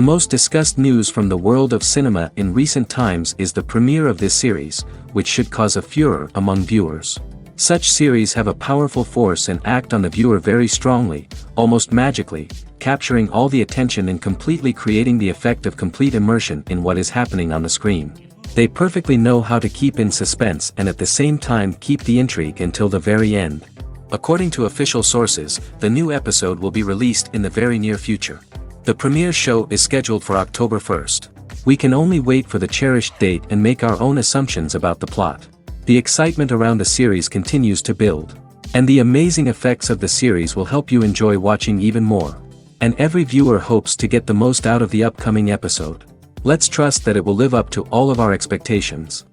most discussed news from the world of cinema in recent times is the premiere of this series, which should cause a furor among viewers. Such series have a powerful force and act on the viewer very strongly, almost magically, capturing all the attention and completely creating the effect of complete immersion in what is happening on the screen. They perfectly know how to keep in suspense and at the same time keep the intrigue until the very end. According to official sources, the new episode will be released in the very near future. The premiere show is scheduled for October 1st. We can only wait for the cherished date and make our own assumptions about the plot. The excitement around the series continues to build. And the amazing effects of the series will help you enjoy watching even more. And every viewer hopes to get the most out of the upcoming episode. Let's trust that it will live up to all of our expectations.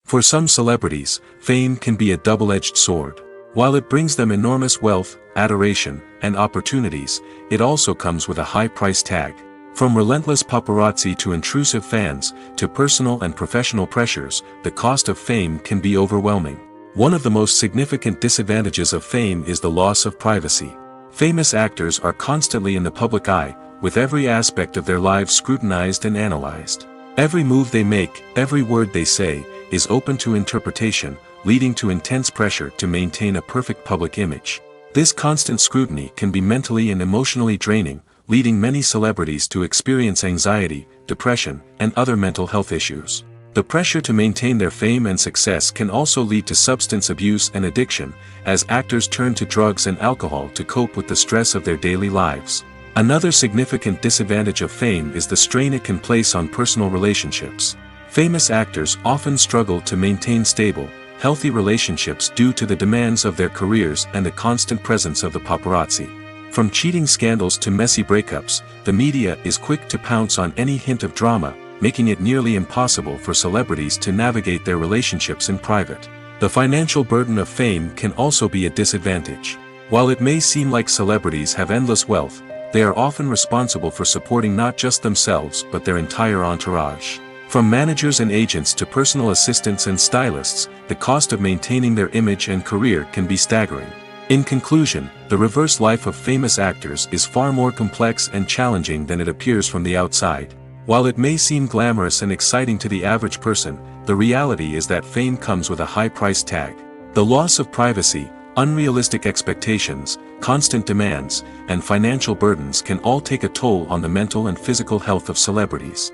For some celebrities, fame can be a double-edged sword. While it brings them enormous wealth, adoration, and opportunities, it also comes with a high price tag. From relentless paparazzi to intrusive fans, to personal and professional pressures, the cost of fame can be overwhelming. One of the most significant disadvantages of fame is the loss of privacy. Famous actors are constantly in the public eye, with every aspect of their lives scrutinized and analyzed. Every move they make, every word they say, is open to interpretation, leading to intense pressure to maintain a perfect public image. This constant scrutiny can be mentally and emotionally draining, leading many celebrities to experience anxiety, depression, and other mental health issues. The pressure to maintain their fame and success can also lead to substance abuse and addiction, as actors turn to drugs and alcohol to cope with the stress of their daily lives. Another significant disadvantage of fame is the strain it can place on personal relationships. Famous actors often struggle to maintain stable, healthy relationships due to the demands of their careers and the constant presence of the paparazzi. From cheating scandals to messy breakups, the media is quick to pounce on any hint of drama, making it nearly impossible for celebrities to navigate their relationships in private. The financial burden of fame can also be a disadvantage. While it may seem like celebrities have endless wealth, they are often responsible for supporting not just themselves but their entire entourage. From managers and agents to personal assistants and stylists, the cost of maintaining their image and career can be staggering. In conclusion, the reverse life of famous actors is far more complex and challenging than it appears from the outside. While it may seem glamorous and exciting to the average person, the reality is that fame comes with a high price tag. The loss of privacy, unrealistic expectations, constant demands, and financial burdens can all take a toll on the mental and physical health of celebrities.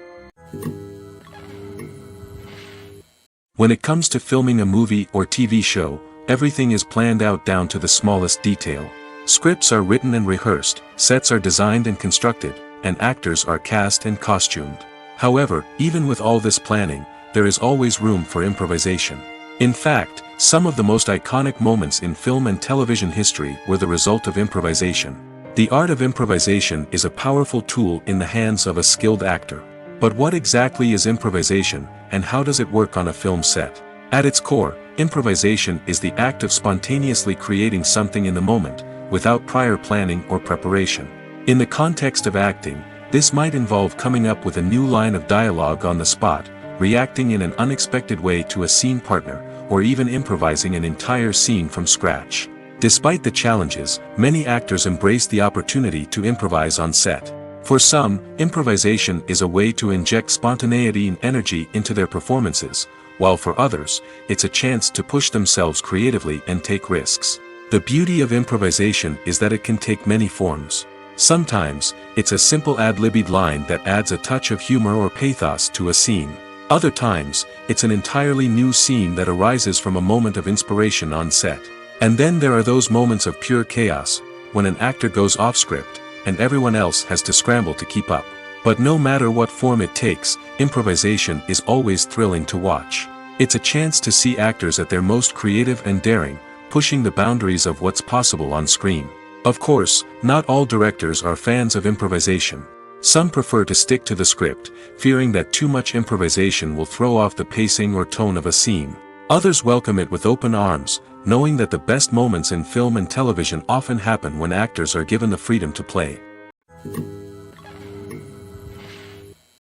When it comes to filming a movie or TV show, everything is planned out down to the smallest detail. Scripts are written and rehearsed, sets are designed and constructed, and actors are cast and costumed. However, even with all this planning, there is always room for improvisation. In fact, some of the most iconic moments in film and television history were the result of improvisation. The art of improvisation is a powerful tool in the hands of a skilled actor. But what exactly is improvisation, and how does it work on a film set? At its core, improvisation is the act of spontaneously creating something in the moment, without prior planning or preparation. In the context of acting, this might involve coming up with a new line of dialogue on the spot, reacting in an unexpected way to a scene partner, or even improvising an entire scene from scratch. Despite the challenges, many actors embrace the opportunity to improvise on set. For some, improvisation is a way to inject spontaneity and energy into their performances, while for others, it's a chance to push themselves creatively and take risks. The beauty of improvisation is that it can take many forms. Sometimes, it's a simple ad-libbed line that adds a touch of humor or pathos to a scene. Other times, it's an entirely new scene that arises from a moment of inspiration on set. And then there are those moments of pure chaos, when an actor goes off script, and everyone else has to scramble to keep up. But no matter what form it takes, improvisation is always thrilling to watch. It's a chance to see actors at their most creative and daring, pushing the boundaries of what's possible on screen. Of course, not all directors are fans of improvisation. Some prefer to stick to the script, fearing that too much improvisation will throw off the pacing or tone of a scene. Others welcome it with open arms, knowing that the best moments in film and television often happen when actors are given the freedom to play.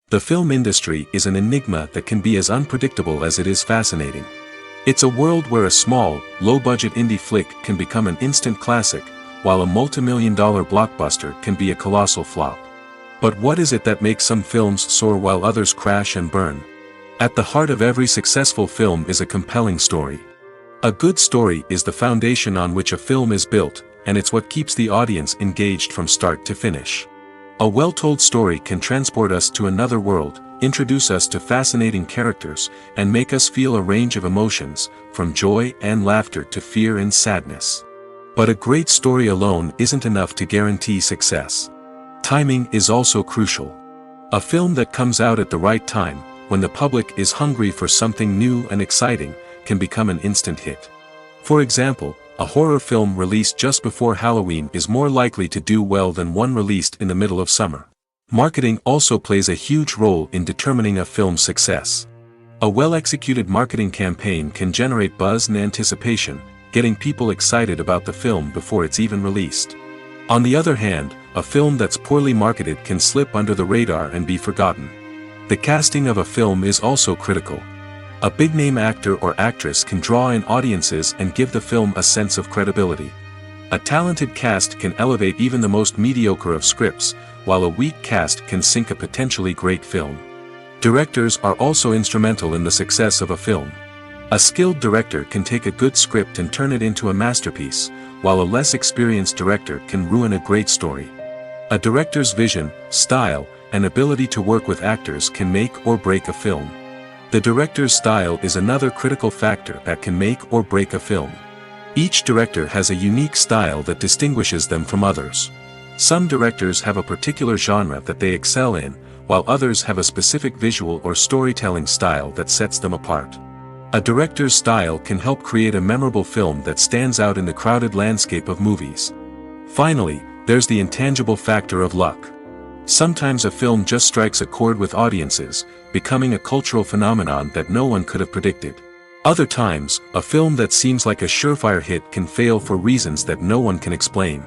The film industry is an enigma that can be as unpredictable as it is fascinating. It's a world where a small, low-budget indie flick can become an instant classic, while a multi-million-dollar blockbuster can be a colossal flop. But what is it that makes some films soar while others crash and burn? At the heart of every successful film is a compelling story. A good story is the foundation on which a film is built, and it's what keeps the audience engaged from start to finish. A well-told story can transport us to another world, introduce us to fascinating characters, and make us feel a range of emotions, from joy and laughter to fear and sadness. But a great story alone isn't enough to guarantee success. Timing is also crucial. A film that comes out at the right time, when the public is hungry for something new and exciting, can become an instant hit. For example, a horror film released just before Halloween is more likely to do well than one released in the middle of summer. Marketing also plays a huge role in determining a film's success. A well-executed marketing campaign can generate buzz and anticipation, getting people excited about the film before it's even released. On the other hand, a film that's poorly marketed can slip under the radar and be forgotten. The casting of a film is also critical. A big-name actor or actress can draw in audiences and give the film a sense of credibility. A talented cast can elevate even the most mediocre of scripts, while a weak cast can sink a potentially great film. Directors are also instrumental in the success of a film. A skilled director can take a good script and turn it into a masterpiece, while a less experienced director can ruin a great story. A director's vision, style, and ability to work with actors can make or break a film. The director's style is another critical factor that can make or break a film. Each director has a unique style that distinguishes them from others. Some directors have a particular genre that they excel in, while others have a specific visual or storytelling style that sets them apart. A director's style can help create a memorable film that stands out in the crowded landscape of movies. Finally, there's the intangible factor of luck. Sometimes a film just strikes a chord with audiences, becoming a cultural phenomenon that no one could have predicted. Other times, a film that seems like a surefire hit can fail for reasons that no one can explain.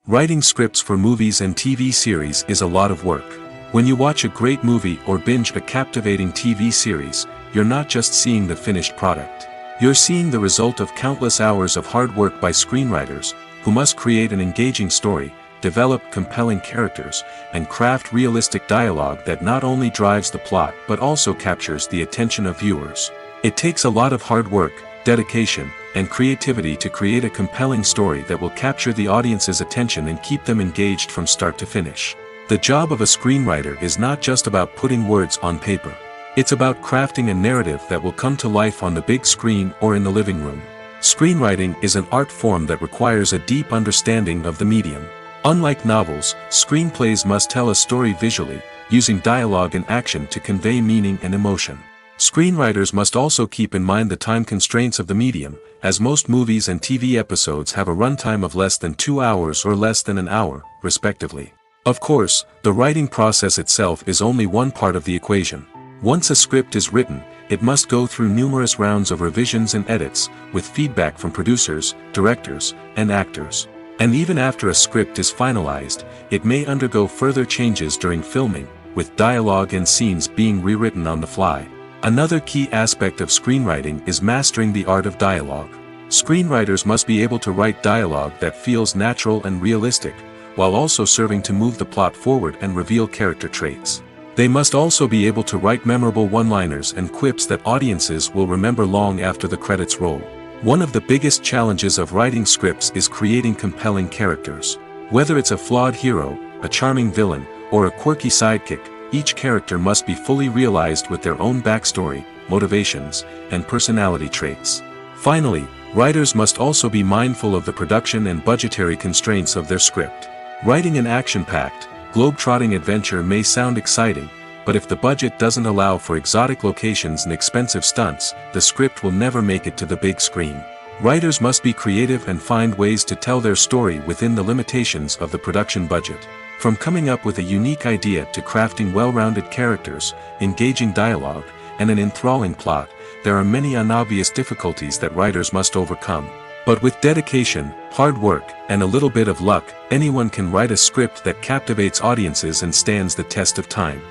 Writing scripts for movies and TV series is a lot of work. When you watch a great movie or binge a captivating TV series, you're not just seeing the finished product. You're seeing the result of countless hours of hard work by screenwriters, who must create an engaging story, develop compelling characters, and craft realistic dialogue that not only drives the plot but also captures the attention of viewers. It takes a lot of hard work, dedication, and creativity to create a compelling story that will capture the audience's attention and keep them engaged from start to finish. The job of a screenwriter is not just about putting words on paper. It's about crafting a narrative that will come to life on the big screen or in the living room. Screenwriting is an art form that requires a deep understanding of the medium. Unlike novels, screenplays must tell a story visually, using dialogue and action to convey meaning and emotion. Screenwriters must also keep in mind the time constraints of the medium, as most movies and TV episodes have a runtime of less than 2 hours or less than an hour, respectively. Of course, the writing process itself is only one part of the equation. Once a script is written, it must go through numerous rounds of revisions and edits, with feedback from producers, directors, and actors. And even after a script is finalized, it may undergo further changes during filming, with dialogue and scenes being rewritten on the fly. Another key aspect of screenwriting is mastering the art of dialogue. Screenwriters must be able to write dialogue that feels natural and realistic, while also serving to move the plot forward and reveal character traits. They must also be able to write memorable one-liners and quips that audiences will remember long after the credits roll. One of the biggest challenges of writing scripts is creating compelling characters. Whether it's a flawed hero, a charming villain, or a quirky sidekick, each character must be fully realized with their own backstory, motivations, and personality traits. Finally, writers must also be mindful of the production and budgetary constraints of their script. Writing an action-packed, globe-trotting adventure may sound exciting, but if the budget doesn't allow for exotic locations and expensive stunts, the script will never make it to the big screen. Writers must be creative and find ways to tell their story within the limitations of the production budget. From coming up with a unique idea to crafting well-rounded characters, engaging dialogue, and an enthralling plot, there are many unobvious difficulties that writers must overcome. But with dedication, hard work, and a little bit of luck, anyone can write a script that captivates audiences and stands the test of time.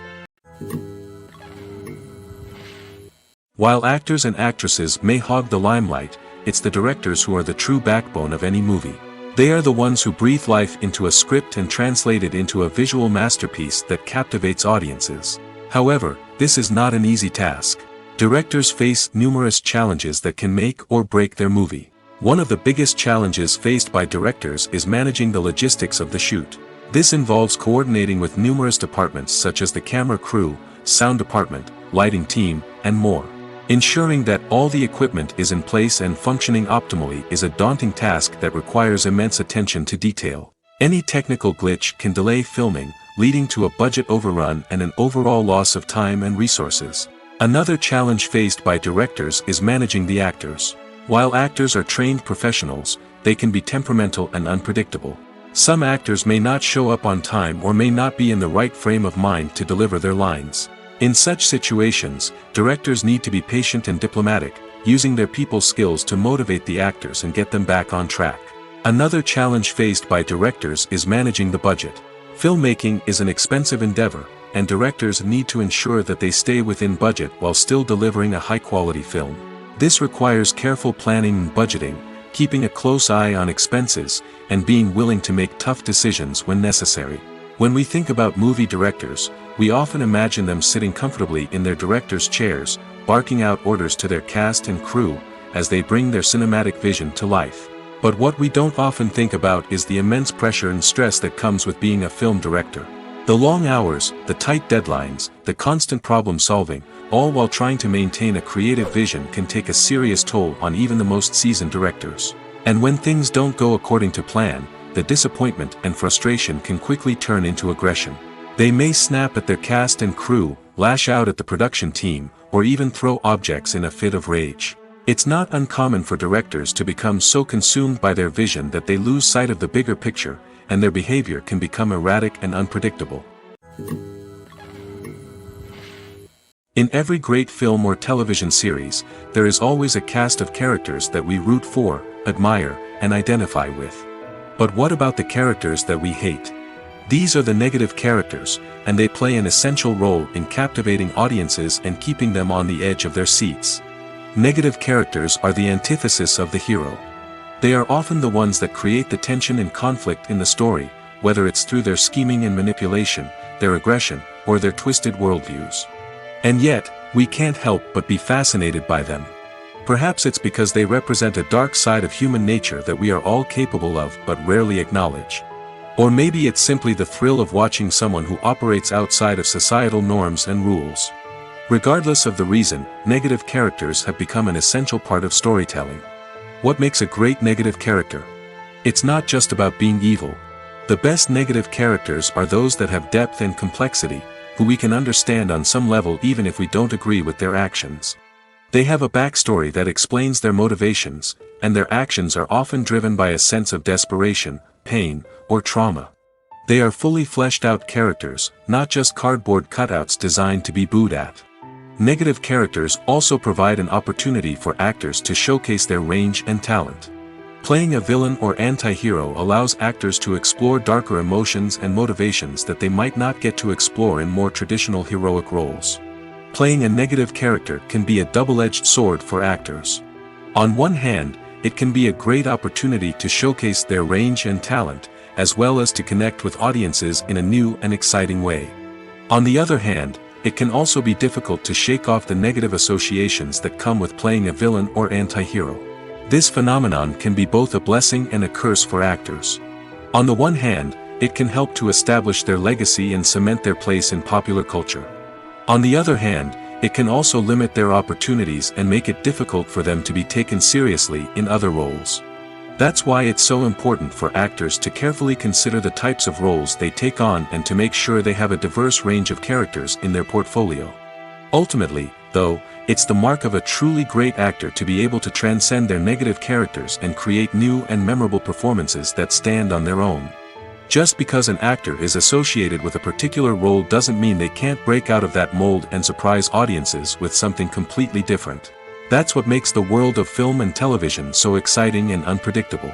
While actors and actresses may hog the limelight, it's the directors who are the true backbone of any movie. They are the ones who breathe life into a script and translate it into a visual masterpiece that captivates audiences. However, this is not an easy task. Directors face numerous challenges that can make or break their movie. One of the biggest challenges faced by directors is managing the logistics of the shoot. This involves coordinating with numerous departments such as the camera crew, sound department, lighting team, and more. Ensuring that all the equipment is in place and functioning optimally is a daunting task that requires immense attention to detail. Any technical glitch can delay filming, leading to a budget overrun and an overall loss of time and resources. Another challenge faced by directors is managing the actors. While actors are trained professionals, they can be temperamental and unpredictable. Some actors may not show up on time or may not be in the right frame of mind to deliver their lines. In such situations, directors need to be patient and diplomatic, using their people skills to motivate the actors and get them back on track. Another challenge faced by directors is managing the budget. Filmmaking is an expensive endeavor, and directors need to ensure that they stay within budget while still delivering a high-quality film. This requires careful planning and budgeting, keeping a close eye on expenses, and being willing to make tough decisions when necessary. When we think about movie directors, we often imagine them sitting comfortably in their director's chairs, barking out orders to their cast and crew, as they bring their cinematic vision to life. But what we don't often think about is the immense pressure and stress that comes with being a film director. The long hours, the tight deadlines, the constant problem solving, all while trying to maintain a creative vision can take a serious toll on even the most seasoned directors. And when things don't go according to plan, the disappointment and frustration can quickly turn into aggression. They may snap at their cast and crew, lash out at the production team, or even throw objects in a fit of rage. It's not uncommon for directors to become so consumed by their vision that they lose sight of the bigger picture, and their behavior can become erratic and unpredictable. In every great film or television series, there is always a cast of characters that we root for, admire, and identify with. But what about the characters that we hate? These are the negative characters, and they play an essential role in captivating audiences and keeping them on the edge of their seats. Negative characters are the antithesis of the hero. They are often the ones that create the tension and conflict in the story, whether it's through their scheming and manipulation, their aggression, or their twisted worldviews. And yet, we can't help but be fascinated by them. Perhaps it's because they represent a dark side of human nature that we are all capable of but rarely acknowledge. Or maybe it's simply the thrill of watching someone who operates outside of societal norms and rules. Regardless of the reason, negative characters have become an essential part of storytelling. What makes a great negative character? It's not just about being evil. The best negative characters are those that have depth and complexity, who we can understand on some level even if we don't agree with their actions. They have a backstory that explains their motivations, and their actions are often driven by a sense of desperation, pain, or trauma. They are fully fleshed out characters, not just cardboard cutouts designed to be booed at. Negative characters also provide an opportunity for actors to showcase their range and talent. Playing a villain or anti-hero allows actors to explore darker emotions and motivations that they might not get to explore in more traditional heroic roles. Playing a negative character can be a double-edged sword for actors. On one hand, it can be a great opportunity to showcase their range and talent, as well as to connect with audiences in a new and exciting way. On the other hand, it can also be difficult to shake off the negative associations that come with playing a villain or anti-hero. This phenomenon can be both a blessing and a curse for actors. On the one hand, it can help to establish their legacy and cement their place in popular culture. On the other hand, it can also limit their opportunities and make it difficult for them to be taken seriously in other roles. That's why it's so important for actors to carefully consider the types of roles they take on and to make sure they have a diverse range of characters in their portfolio. Ultimately, though, it's the mark of a truly great actor to be able to transcend their negative characters and create new and memorable performances that stand on their own. Just because an actor is associated with a particular role doesn't mean they can't break out of that mold and surprise audiences with something completely different. That's what makes the world of film and television so exciting and unpredictable.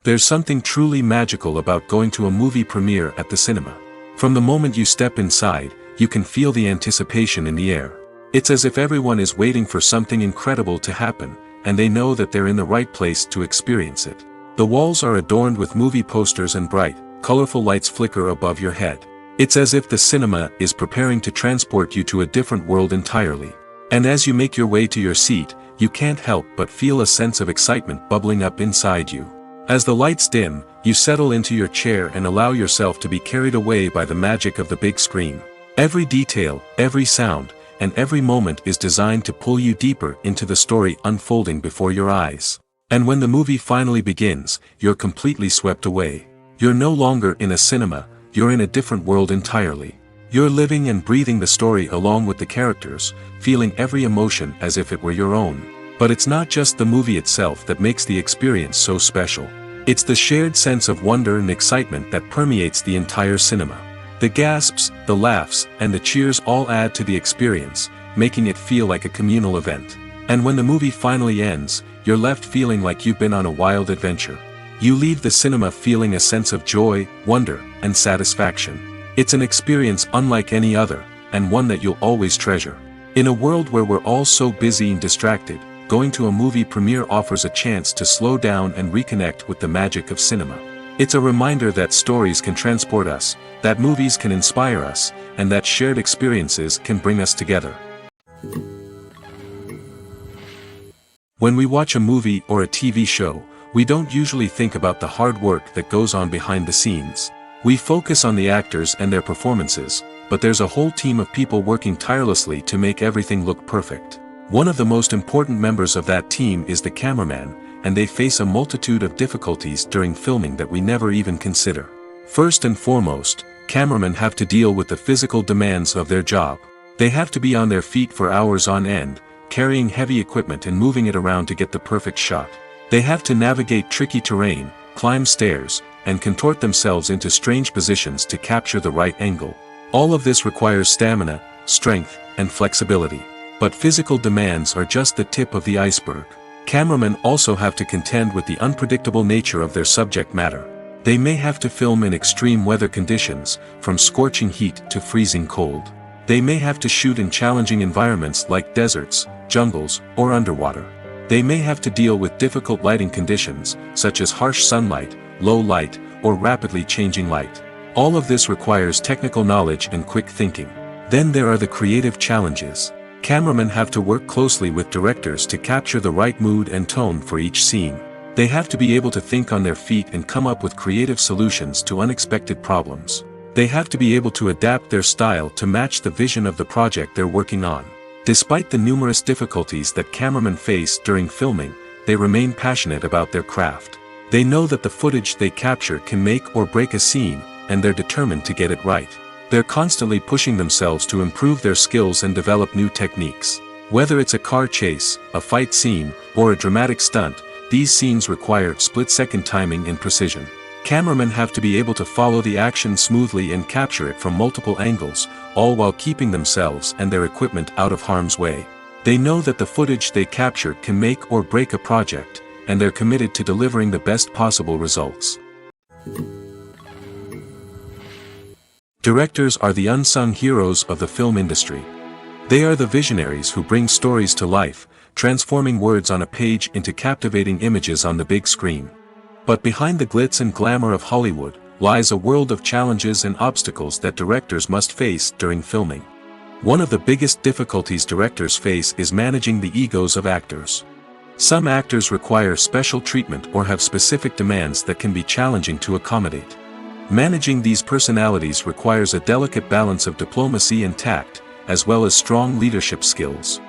There's something truly magical about going to a movie premiere at the cinema. From the moment you step inside, you can feel the anticipation in the air. It's as if everyone is waiting for something incredible to happen, and they know that they're in the right place to experience it. The walls are adorned with movie posters and bright, colorful lights flicker above your head. It's as if the cinema is preparing to transport you to a different world entirely. And as you make your way to your seat, you can't help but feel a sense of excitement bubbling up inside you. As the lights dim, you settle into your chair and allow yourself to be carried away by the magic of the big screen. Every detail, every sound, and every moment is designed to pull you deeper into the story unfolding before your eyes. And when the movie finally begins, you're completely swept away. You're no longer in a cinema, you're in a different world entirely. You're living and breathing the story along with the characters, feeling every emotion as if it were your own. But it's not just the movie itself that makes the experience so special. It's the shared sense of wonder and excitement that permeates the entire cinema. The gasps, the laughs, and the cheers all add to the experience, making it feel like a communal event. And when the movie finally ends, you're left feeling like you've been on a wild adventure. You leave the cinema feeling a sense of joy, wonder, and satisfaction. It's an experience unlike any other, and one that you'll always treasure. In a world where we're all so busy and distracted, going to a movie premiere offers a chance to slow down and reconnect with the magic of cinema. It's a reminder that stories can transport us, that movies can inspire us, and that shared experiences can bring us together. When we watch a movie or a TV show, we don't usually think about the hard work that goes on behind the scenes. We focus on the actors and their performances, but there's a whole team of people working tirelessly to make everything look perfect. One of the most important members of that team is the cameraman, and they face a multitude of difficulties during filming that we never even consider. First and foremost, cameramen have to deal with the physical demands of their job. They have to be on their feet for hours on end, carrying heavy equipment and moving it around to get the perfect shot. They have to navigate tricky terrain, climb stairs, and contort themselves into strange positions to capture the right angle. All of this requires stamina, strength, and flexibility. But physical demands are just the tip of the iceberg. Cameramen also have to contend with the unpredictable nature of their subject matter. They may have to film in extreme weather conditions, from scorching heat to freezing cold. They may have to shoot in challenging environments like deserts, jungles, or underwater. They may have to deal with difficult lighting conditions, such as harsh sunlight, low light, or rapidly changing light. All of this requires technical knowledge and quick thinking. Then there are the creative challenges. Cameramen have to work closely with directors to capture the right mood and tone for each scene. They have to be able to think on their feet and come up with creative solutions to unexpected problems. They have to be able to adapt their style to match the vision of the project they're working on. Despite the numerous difficulties that cameramen face during filming, they remain passionate about their craft. They know that the footage they capture can make or break a scene, and they're determined to get it right. They're constantly pushing themselves to improve their skills and develop new techniques. Whether it's a car chase, a fight scene, or a dramatic stunt, these scenes require split-second timing and precision. Cameramen have to be able to follow the action smoothly and capture it from multiple angles, all while keeping themselves and their equipment out of harm's way. They know that the footage they capture can make or break a project, and they're committed to delivering the best possible results. Directors are the unsung heroes of the film industry. They are the visionaries who bring stories to life, transforming words on a page into captivating images on the big screen. But behind the glitz and glamour of Hollywood lies a world of challenges and obstacles that directors must face during filming. One of the biggest difficulties directors face is managing the egos of actors. Some actors require special treatment or have specific demands that can be challenging to accommodate. Managing these personalities requires a delicate balance of diplomacy and tact, as well as strong leadership skills.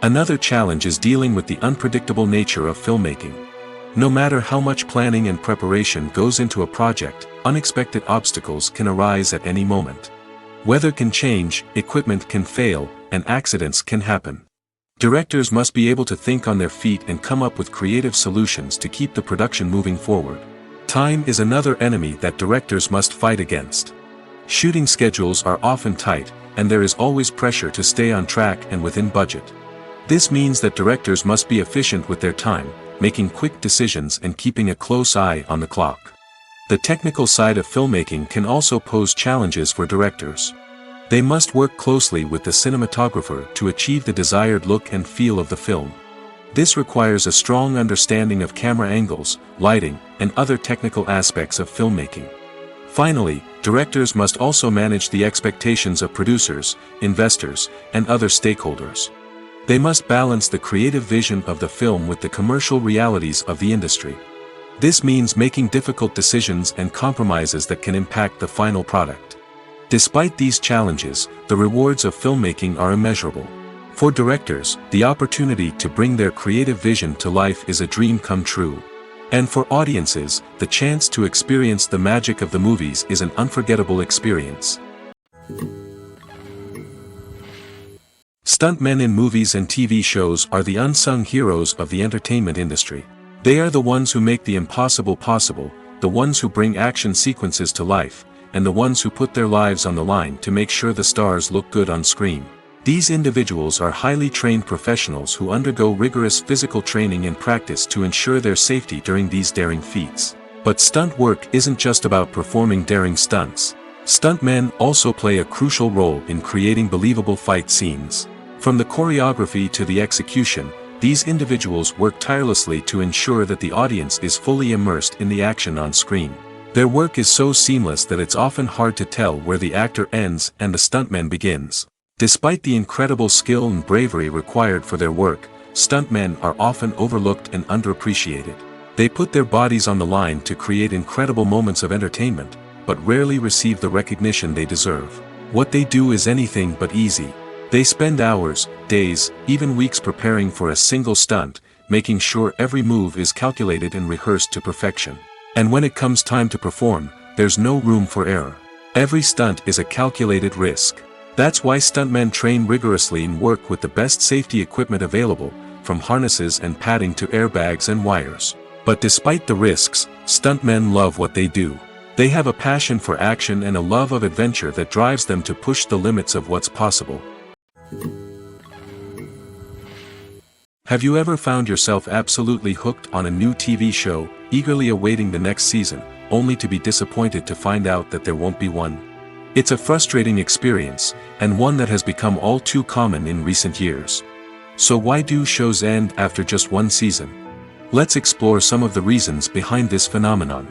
Another challenge is dealing with the unpredictable nature of filmmaking. No matter how much planning and preparation goes into a project, unexpected obstacles can arise at any moment. Weather can change, equipment can fail, and accidents can happen. Directors must be able to think on their feet and come up with creative solutions to keep the production moving forward. Time is another enemy that directors must fight against. Shooting schedules are often tight, and there is always pressure to stay on track and within budget. This means that directors must be efficient with their time, making quick decisions and keeping a close eye on the clock. The technical side of filmmaking can also pose challenges for directors. They must work closely with the cinematographer to achieve the desired look and feel of the film. This requires a strong understanding of camera angles, lighting, and other technical aspects of filmmaking. Finally, directors must also manage the expectations of producers, investors, and other stakeholders. They must balance the creative vision of the film with the commercial realities of the industry. This means making difficult decisions and compromises that can impact the final product. Despite these challenges, the rewards of filmmaking are immeasurable. For directors, the opportunity to bring their creative vision to life is a dream come true. And for audiences, the chance to experience the magic of the movies is an unforgettable experience. Stuntmen in movies and TV shows are the unsung heroes of the entertainment industry. They are the ones who make the impossible possible, the ones who bring action sequences to life, and the ones who put their lives on the line to make sure the stars look good on screen. These individuals are highly trained professionals who undergo rigorous physical training and practice to ensure their safety during these daring feats. But stunt work isn't just about performing daring stunts. Stuntmen also play a crucial role in creating believable fight scenes. From the choreography to the execution, these individuals work tirelessly to ensure that the audience is fully immersed in the action on screen. Their work is so seamless that it's often hard to tell where the actor ends and the stuntman begins. Despite the incredible skill and bravery required for their work, stuntmen are often overlooked and underappreciated. They put their bodies on the line to create incredible moments of entertainment, but rarely receive the recognition they deserve. What they do is anything but easy. They spend hours, days, even weeks preparing for a single stunt, making sure every move is calculated and rehearsed to perfection. And when it comes time to perform, there's no room for error. Every stunt is a calculated risk. That's why stuntmen train rigorously and work with the best safety equipment available, from harnesses and padding to airbags and wires. But despite the risks, stuntmen love what they do. They have a passion for action and a love of adventure that drives them to push the limits of what's possible. Have you ever found yourself absolutely hooked on a new TV show, eagerly awaiting the next season, only to be disappointed to find out that there won't be one? It's a frustrating experience, and one that has become all too common in recent years. So why do shows end after just one season? Let's explore some of the reasons behind this phenomenon.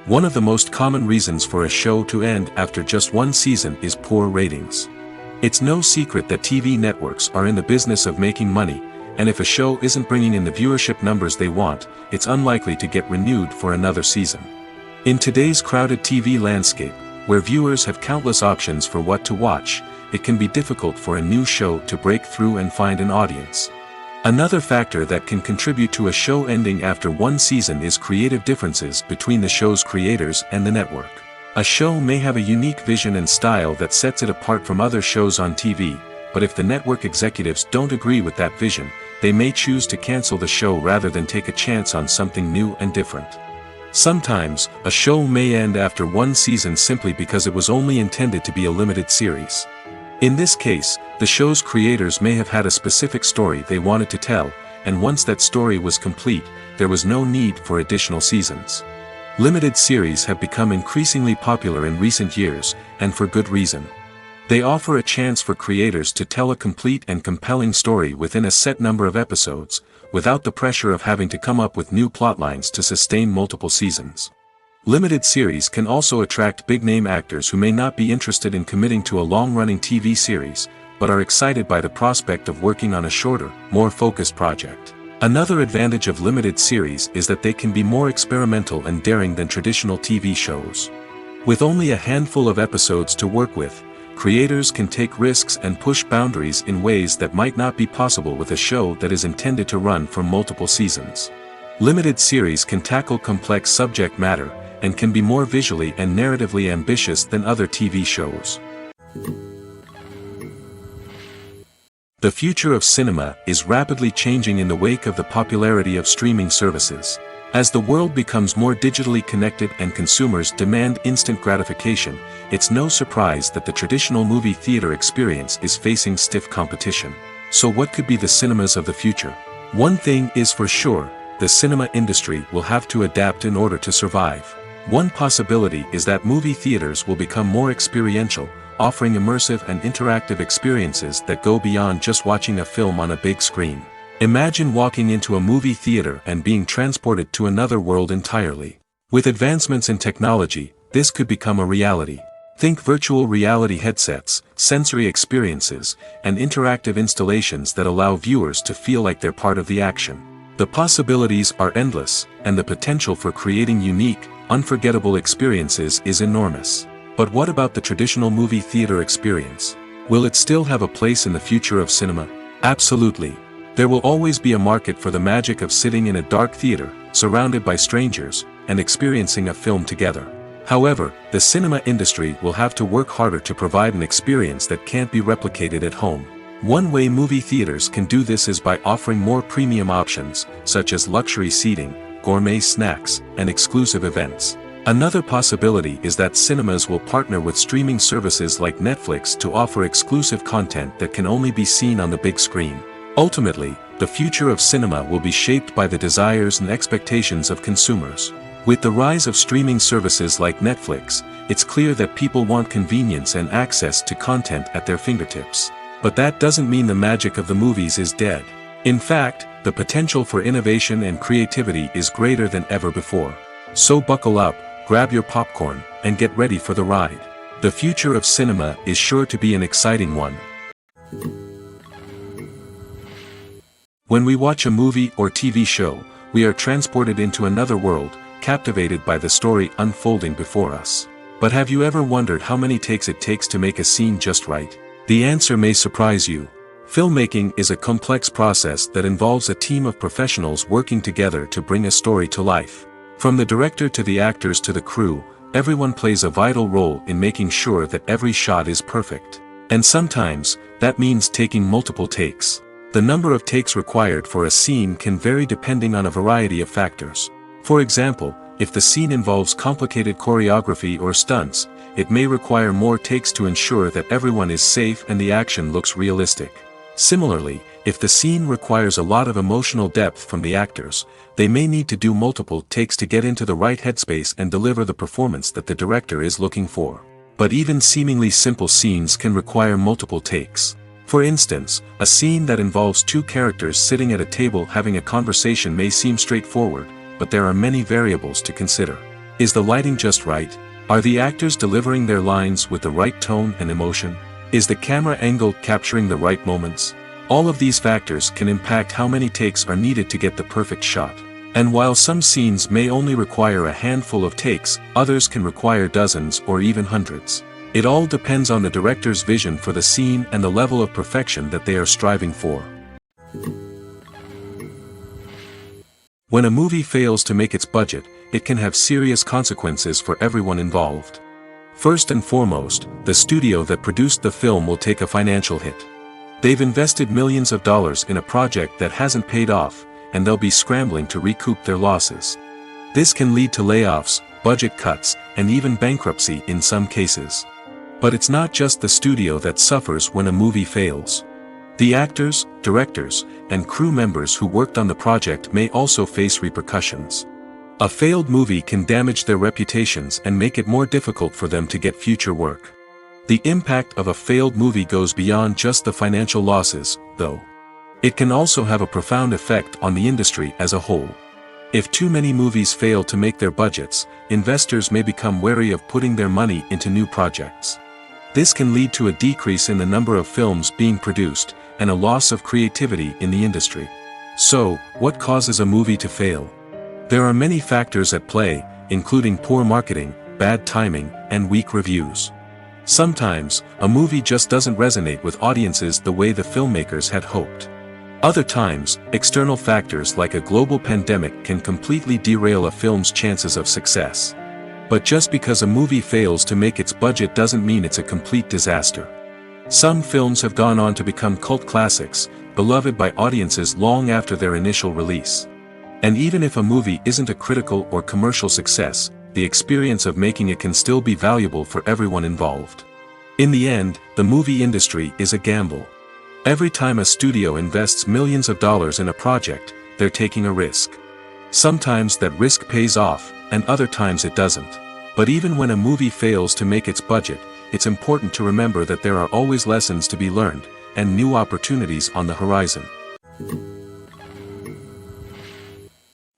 One of the most common reasons for a show to end after just one season is poor ratings. It's no secret that TV networks are in the business of making money, and if a show isn't bringing in the viewership numbers they want, it's unlikely to get renewed for another season. In today's crowded TV landscape, where viewers have countless options for what to watch, it can be difficult for a new show to break through and find an audience. Another factor that can contribute to a show ending after one season is creative differences between the show's creators and the network. A show may have a unique vision and style that sets it apart from other shows on TV, but if the network executives don't agree with that vision, they may choose to cancel the show rather than take a chance on something new and different. Sometimes, a show may end after one season simply because it was only intended to be a limited series. In this case, the show's creators may have had a specific story they wanted to tell, and once that story was complete, there was no need for additional seasons. Limited series have become increasingly popular in recent years, and for good reason. They offer a chance for creators to tell a complete and compelling story within a set number of episodes, without the pressure of having to come up with new plotlines to sustain multiple seasons. Limited series can also attract big-name actors who may not be interested in committing to a long-running TV series, but are excited by the prospect of working on a shorter, more focused project. Another advantage of limited series is that they can be more experimental and daring than traditional TV shows. With only a handful of episodes to work with, creators can take risks and push boundaries in ways that might not be possible with a show that is intended to run for multiple seasons. Limited series can tackle complex subject matter, and can be more visually and narratively ambitious than other TV shows. The future of cinema is rapidly changing in the wake of the popularity of streaming services. As the world becomes more digitally connected and consumers demand instant gratification, it's no surprise that the traditional movie theater experience is facing stiff competition. So what could be the cinemas of the future? One thing is for sure, the cinema industry will have to adapt in order to survive. One possibility is that movie theaters will become more experiential, offering immersive and interactive experiences that go beyond just watching a film on a big screen. Imagine walking into a movie theater and being transported to another world entirely. With advancements in technology, this could become a reality. Think virtual reality headsets, sensory experiences, and interactive installations that allow viewers to feel like they're part of the action. The possibilities are endless, and the potential for creating unique, unforgettable experiences is enormous. But what about the traditional movie theater experience? Will it still have a place in the future of cinema? Absolutely. There will always be a market for the magic of sitting in a dark theater, surrounded by strangers, and experiencing a film together. However, the cinema industry will have to work harder to provide an experience that can't be replicated at home. One way movie theaters can do this is by offering more premium options, such as luxury seating, gourmet snacks, and exclusive events. Another possibility is that cinemas will partner with streaming services like Netflix to offer exclusive content that can only be seen on the big screen. Ultimately, the future of cinema will be shaped by the desires and expectations of consumers. With the rise of streaming services like Netflix, it's clear that people want convenience and access to content at their fingertips. But that doesn't mean the magic of the movies is dead. In fact, the potential for innovation and creativity is greater than ever before. So buckle up, grab your popcorn, and get ready for the ride. The future of cinema is sure to be an exciting one. When we watch a movie or TV show, we are transported into another world, captivated by the story unfolding before us. But have you ever wondered how many takes it takes to make a scene just right? The answer may surprise you. Filmmaking is a complex process that involves a team of professionals working together to bring a story to life. From the director to the actors to the crew, everyone plays a vital role in making sure that every shot is perfect. And sometimes, that means taking multiple takes. The number of takes required for a scene can vary depending on a variety of factors. For example, if the scene involves complicated choreography or stunts, it may require more takes to ensure that everyone is safe and the action looks realistic. Similarly, if the scene requires a lot of emotional depth from the actors, they may need to do multiple takes to get into the right headspace and deliver the performance that the director is looking for. But even seemingly simple scenes can require multiple takes. For instance, a scene that involves two characters sitting at a table having a conversation may seem straightforward, but there are many variables to consider. Is the lighting just right? Are the actors delivering their lines with the right tone and emotion? Is the camera angle capturing the right moments? All of these factors can impact how many takes are needed to get the perfect shot. And while some scenes may only require a handful of takes, others can require dozens or even hundreds. It all depends on the director's vision for the scene and the level of perfection that they are striving for. When a movie fails to make its budget, it can have serious consequences for everyone involved. First and foremost, the studio that produced the film will take a financial hit. They've invested millions of dollars in a project that hasn't paid off, and they'll be scrambling to recoup their losses. This can lead to layoffs, budget cuts, and even bankruptcy in some cases. But it's not just the studio that suffers when a movie fails. The actors, directors, and crew members who worked on the project may also face repercussions. A failed movie can damage their reputations and make it more difficult for them to get future work. The impact of a failed movie goes beyond just the financial losses, though. It can also have a profound effect on the industry as a whole. If too many movies fail to make their budgets, investors may become wary of putting their money into new projects. This can lead to a decrease in the number of films being produced, and a loss of creativity in the industry. So, what causes a movie to fail? There are many factors at play, including poor marketing, bad timing, and weak reviews. Sometimes, a movie just doesn't resonate with audiences the way the filmmakers had hoped. Other times, external factors like a global pandemic can completely derail a film's chances of success. But just because a movie fails to make its budget doesn't mean it's a complete disaster. Some films have gone on to become cult classics, beloved by audiences long after their initial release. And even if a movie isn't a critical or commercial success, the experience of making it can still be valuable for everyone involved. In the end, the movie industry is a gamble. Every time a studio invests millions of dollars in a project, they're taking a risk. Sometimes that risk pays off, and other times it doesn't. But even when a movie fails to make its budget, it's important to remember that there are always lessons to be learned, and new opportunities on the horizon.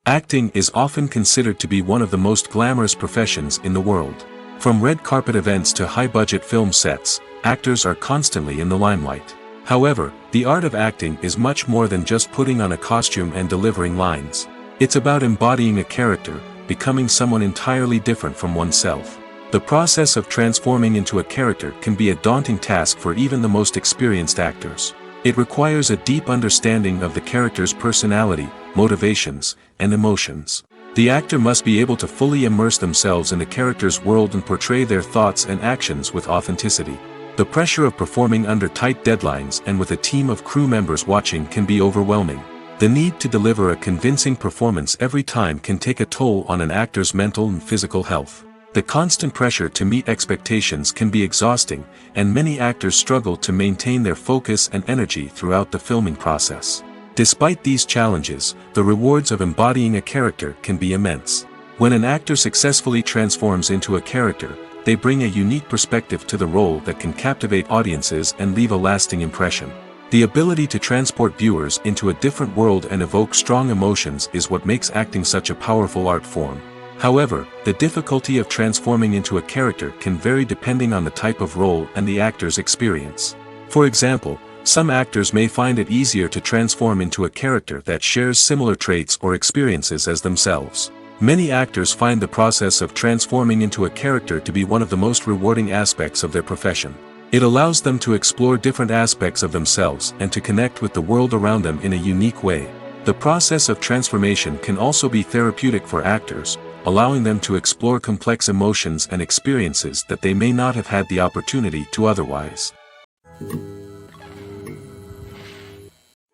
Acting is often considered to be one of the most glamorous professions in the world. From red carpet events to high-budget film sets, actors are constantly in the limelight. However, the art of acting is much more than just putting on a costume and delivering lines. It's about embodying a character, becoming someone entirely different from oneself. The process of transforming into a character can be a daunting task for even the most experienced actors. It requires a deep understanding of the character's personality, motivations, and emotions. The actor must be able to fully immerse themselves in the character's world and portray their thoughts and actions with authenticity. The pressure of performing under tight deadlines and with a team of crew members watching can be overwhelming. The need to deliver a convincing performance every time can take a toll on an actor's mental and physical health. The constant pressure to meet expectations can be exhausting, and many actors struggle to maintain their focus and energy throughout the filming process. Despite these challenges, the rewards of embodying a character can be immense. When an actor successfully transforms into a character, they bring a unique perspective to the role that can captivate audiences and leave a lasting impression. The ability to transport viewers into a different world and evoke strong emotions is what makes acting such a powerful art form. However, the difficulty of transforming into a character can vary depending on the type of role and the actor's experience. For example, some actors may find it easier to transform into a character that shares similar traits or experiences as themselves. Many actors find the process of transforming into a character to be one of the most rewarding aspects of their profession. It allows them to explore different aspects of themselves and to connect with the world around them in a unique way. The process of transformation can also be therapeutic for actors, allowing them to explore complex emotions and experiences that they may not have had the opportunity to otherwise.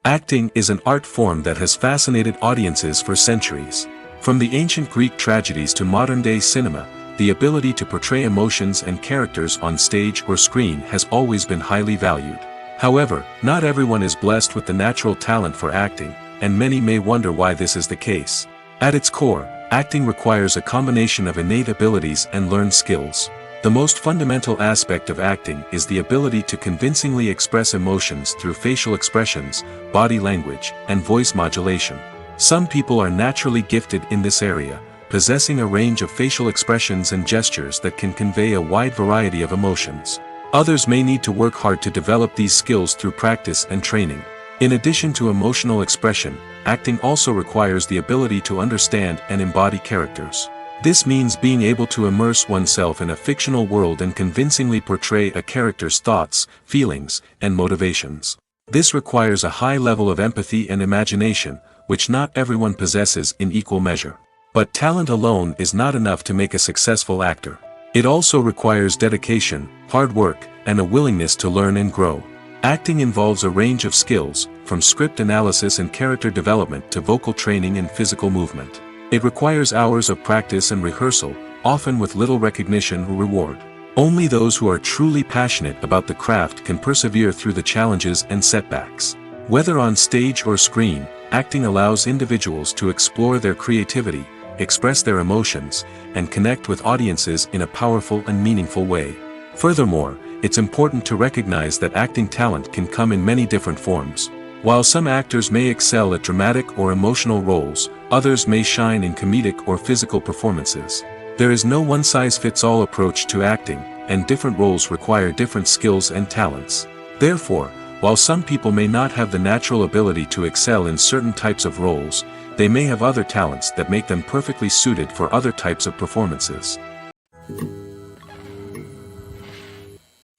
Acting is an art form that has fascinated audiences for centuries. From the ancient Greek tragedies to modern-day cinema, the ability to portray emotions and characters on stage or screen has always been highly valued. However, not everyone is blessed with the natural talent for acting, and many may wonder why this is the case. At its core, acting requires a combination of innate abilities and learned skills. The most fundamental aspect of acting is the ability to convincingly express emotions through facial expressions, body language, and voice modulation. Some people are naturally gifted in this area, possessing a range of facial expressions and gestures that can convey a wide variety of emotions. Others may need to work hard to develop these skills through practice and training. In addition to emotional expression, acting also requires the ability to understand and embody characters. This means being able to immerse oneself in a fictional world and convincingly portray a character's thoughts, feelings, and motivations. This requires a high level of empathy and imagination, which not everyone possesses in equal measure. But talent alone is not enough to make a successful actor. It also requires dedication, hard work, and a willingness to learn and grow. Acting involves a range of skills, from script analysis and character development to vocal training and physical movement. It requires hours of practice and rehearsal, often with little recognition or reward. Only those who are truly passionate about the craft can persevere through the challenges and setbacks. Whether on stage or screen, acting allows individuals to explore their creativity, express their emotions, and connect with audiences in a powerful and meaningful way. Furthermore, it's important to recognize that acting talent can come in many different forms. While some actors may excel at dramatic or emotional roles, others may shine in comedic or physical performances. There is no one-size-fits-all approach to acting, and different roles require different skills and talents. Therefore, while some people may not have the natural ability to excel in certain types of roles, they may have other talents that make them perfectly suited for other types of performances.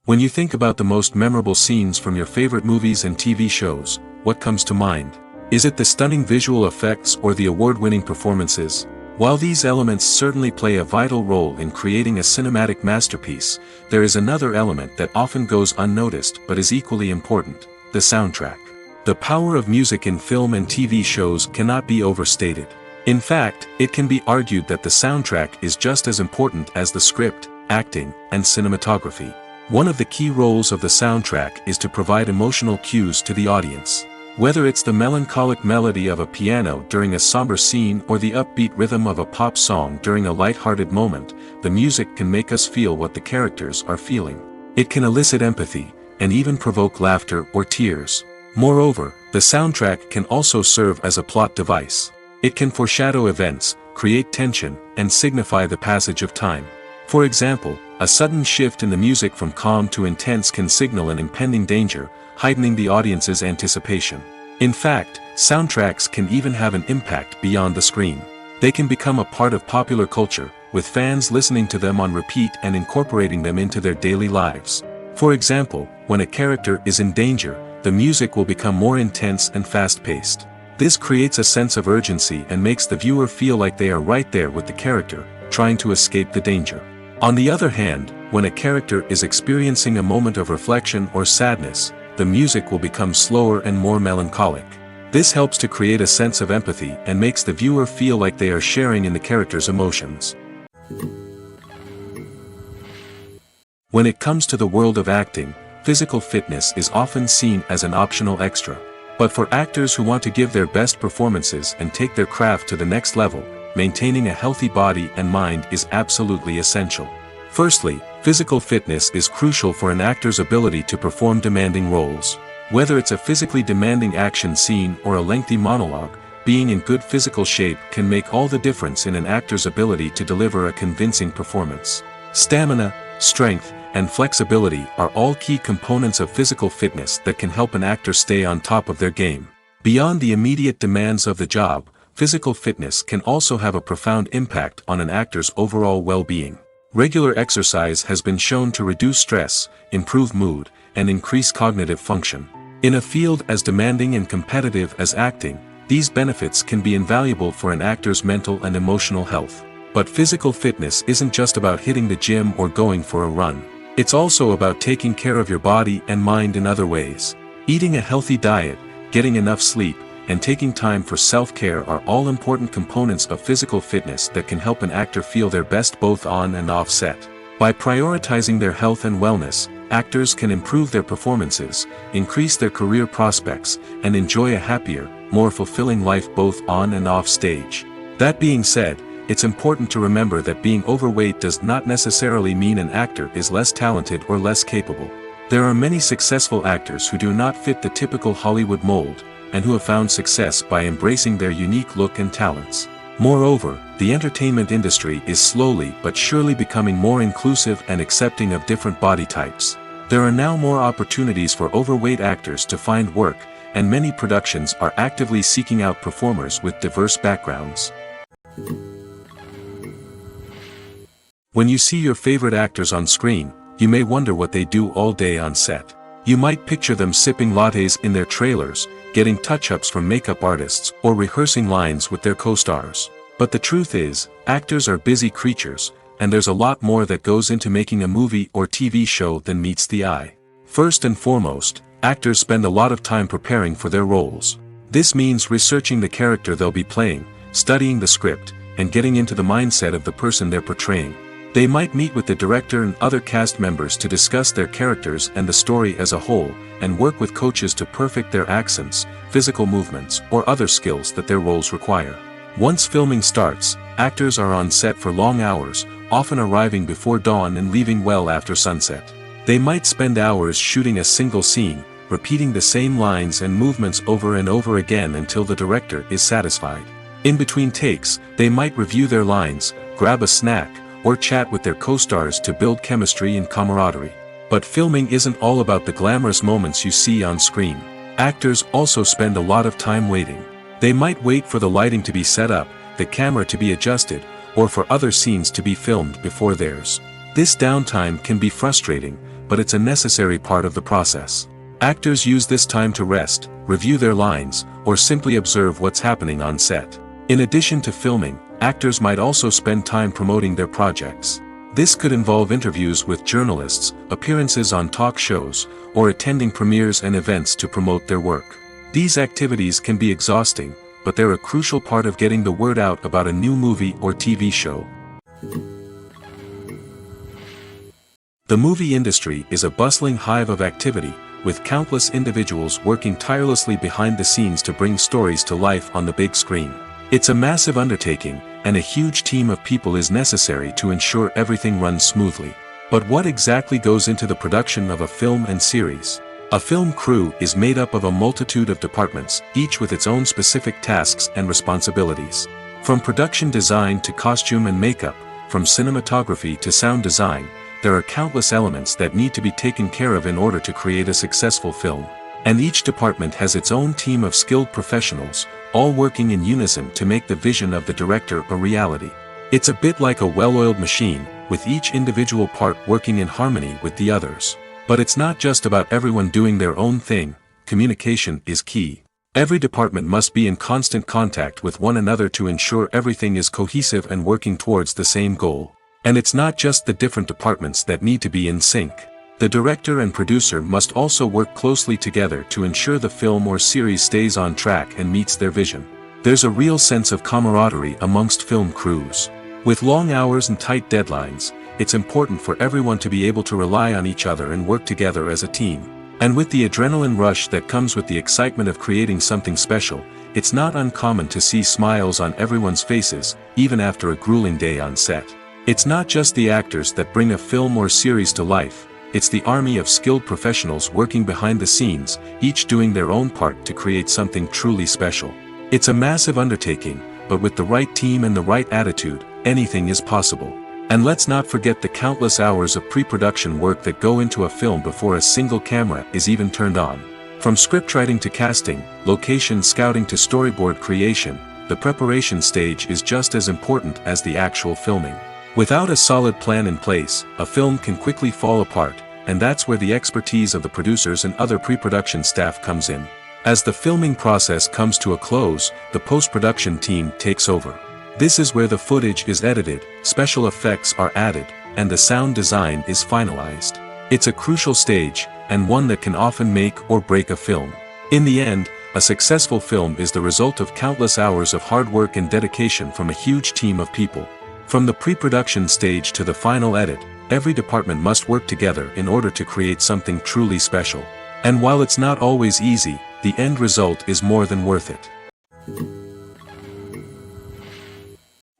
When you think about the most memorable scenes from your favorite movies and TV shows, what comes to mind? Is it the stunning visual effects or the award-winning performances? While these elements certainly play a vital role in creating a cinematic masterpiece, there is another element that often goes unnoticed but is equally important: the soundtrack. The power of music in film and TV shows cannot be overstated. In fact, it can be argued that the soundtrack is just as important as the script, acting, and cinematography. One of the key roles of the soundtrack is to provide emotional cues to the audience. Whether it's the melancholic melody of a piano during a somber scene or the upbeat rhythm of a pop song during a light-hearted moment, the music can make us feel what the characters are feeling. It can elicit empathy, and even provoke laughter or tears. Moreover, the soundtrack can also serve as a plot device. It can foreshadow events, create tension, and signify the passage of time. For example, a sudden shift in the music from calm to intense can signal an impending danger, heightening the audience's anticipation. In fact, soundtracks can even have an impact beyond the screen. They can become a part of popular culture, with fans listening to them on repeat and incorporating them into their daily lives. For example, when a character is in danger, the music will become more intense and fast-paced. This creates a sense of urgency and makes the viewer feel like they are right there with the character, trying to escape the danger. On the other hand, when a character is experiencing a moment of reflection or sadness, the music will become slower and more melancholic. This helps to create a sense of empathy and makes the viewer feel like they are sharing in the character's emotions. When it comes to the world of acting, physical fitness is often seen as an optional extra. But for actors who want to give their best performances and take their craft to the next level, maintaining a healthy body and mind is absolutely essential. Firstly, physical fitness is crucial for an actor's ability to perform demanding roles. Whether it's a physically demanding action scene or a lengthy monologue, being in good physical shape can make all the difference in an actor's ability to deliver a convincing performance. Stamina, strength, and flexibility are all key components of physical fitness that can help an actor stay on top of their game. Beyond the immediate demands of the job, physical fitness can also have a profound impact on an actor's overall well-being. Regular exercise has been shown to reduce stress, improve mood, and increase cognitive function. In a field as demanding and competitive as acting, these benefits can be invaluable for an actor's mental and emotional health. But physical fitness isn't just about hitting the gym or going for a run. It's also about taking care of your body and mind in other ways. Eating a healthy diet, getting enough sleep, and taking time for self-care are all important components of physical fitness that can help an actor feel their best both on and off set. By prioritizing their health and wellness, actors can improve their performances, increase their career prospects, and enjoy a happier, more fulfilling life both on and off stage. That being said, it's important to remember that being overweight does not necessarily mean an actor is less talented or less capable. There are many successful actors who do not fit the typical Hollywood mold, and who have found success by embracing their unique look and talents. Moreover, the entertainment industry is slowly but surely becoming more inclusive and accepting of different body types. There are now more opportunities for overweight actors to find work, and many productions are actively seeking out performers with diverse backgrounds. When you see your favorite actors on screen, you may wonder what they do all day on set. You might picture them sipping lattes in their trailers, getting touch-ups from makeup artists, or rehearsing lines with their co-stars. But the truth is, actors are busy creatures, and there's a lot more that goes into making a movie or TV show than meets the eye. First and foremost, actors spend a lot of time preparing for their roles. This means researching the character they'll be playing, studying the script, and getting into the mindset of the person they're portraying. They might meet with the director and other cast members to discuss their characters and the story as a whole, and work with coaches to perfect their accents, physical movements, or other skills that their roles require. Once filming starts, actors are on set for long hours, often arriving before dawn and leaving well after sunset. They might spend hours shooting a single scene, repeating the same lines and movements over and over again until the director is satisfied. In between takes, they might review their lines, grab a snack, or chat with their co-stars to build chemistry and camaraderie. But filming isn't all about the glamorous moments you see on screen. Actors also spend a lot of time waiting. They might wait for the lighting to be set up, the camera to be adjusted, or for other scenes to be filmed before theirs. This downtime can be frustrating, but it's a necessary part of the process. Actors use this time to rest, review their lines, or simply observe what's happening on set. In addition to filming, actors might also spend time promoting their projects. This could involve interviews with journalists, appearances on talk shows, or attending premieres and events to promote their work. These activities can be exhausting, but they're a crucial part of getting the word out about a new movie or TV show. The movie industry is a bustling hive of activity, with countless individuals working tirelessly behind the scenes to bring stories to life on the big screen. It's a massive undertaking, and a huge team of people is necessary to ensure everything runs smoothly. But what exactly goes into the production of a film and series? A film crew is made up of a multitude of departments, each with its own specific tasks and responsibilities. From production design to costume and makeup, from cinematography to sound design, there are countless elements that need to be taken care of in order to create a successful film. And each department has its own team of skilled professionals, all working in unison to make the vision of the director a reality. It's a bit like a well-oiled machine, with each individual part working in harmony with the others. But it's not just about everyone doing their own thing. Communication is key. Every department must be in constant contact with one another to ensure everything is cohesive and working towards the same goal. And it's not just the different departments that need to be in sync. The director and producer must also work closely together to ensure the film or series stays on track and meets their vision. There's a real sense of camaraderie amongst film crews. With long hours and tight deadlines, it's important for everyone to be able to rely on each other and work together as a team. And with the adrenaline rush that comes with the excitement of creating something special, it's not uncommon to see smiles on everyone's faces, even after a grueling day on set. It's not just the actors that bring a film or series to life, it's the army of skilled professionals working behind the scenes, each doing their own part to create something truly special. It's a massive undertaking, but with the right team and the right attitude, anything is possible. And let's not forget the countless hours of pre-production work that go into a film before a single camera is even turned on. From scriptwriting to casting, location scouting to storyboard creation, the preparation stage is just as important as the actual filming. Without a solid plan in place, a film can quickly fall apart, and that's where the expertise of the producers and other pre-production staff comes in. As the filming process comes to a close, the post-production team takes over. This is where the footage is edited, special effects are added, and the sound design is finalized. It's a crucial stage, and one that can often make or break a film. In the end, a successful film is the result of countless hours of hard work and dedication from a huge team of people. From the pre-production stage to the final edit, every department must work together in order to create something truly special. And while it's not always easy, the end result is more than worth it.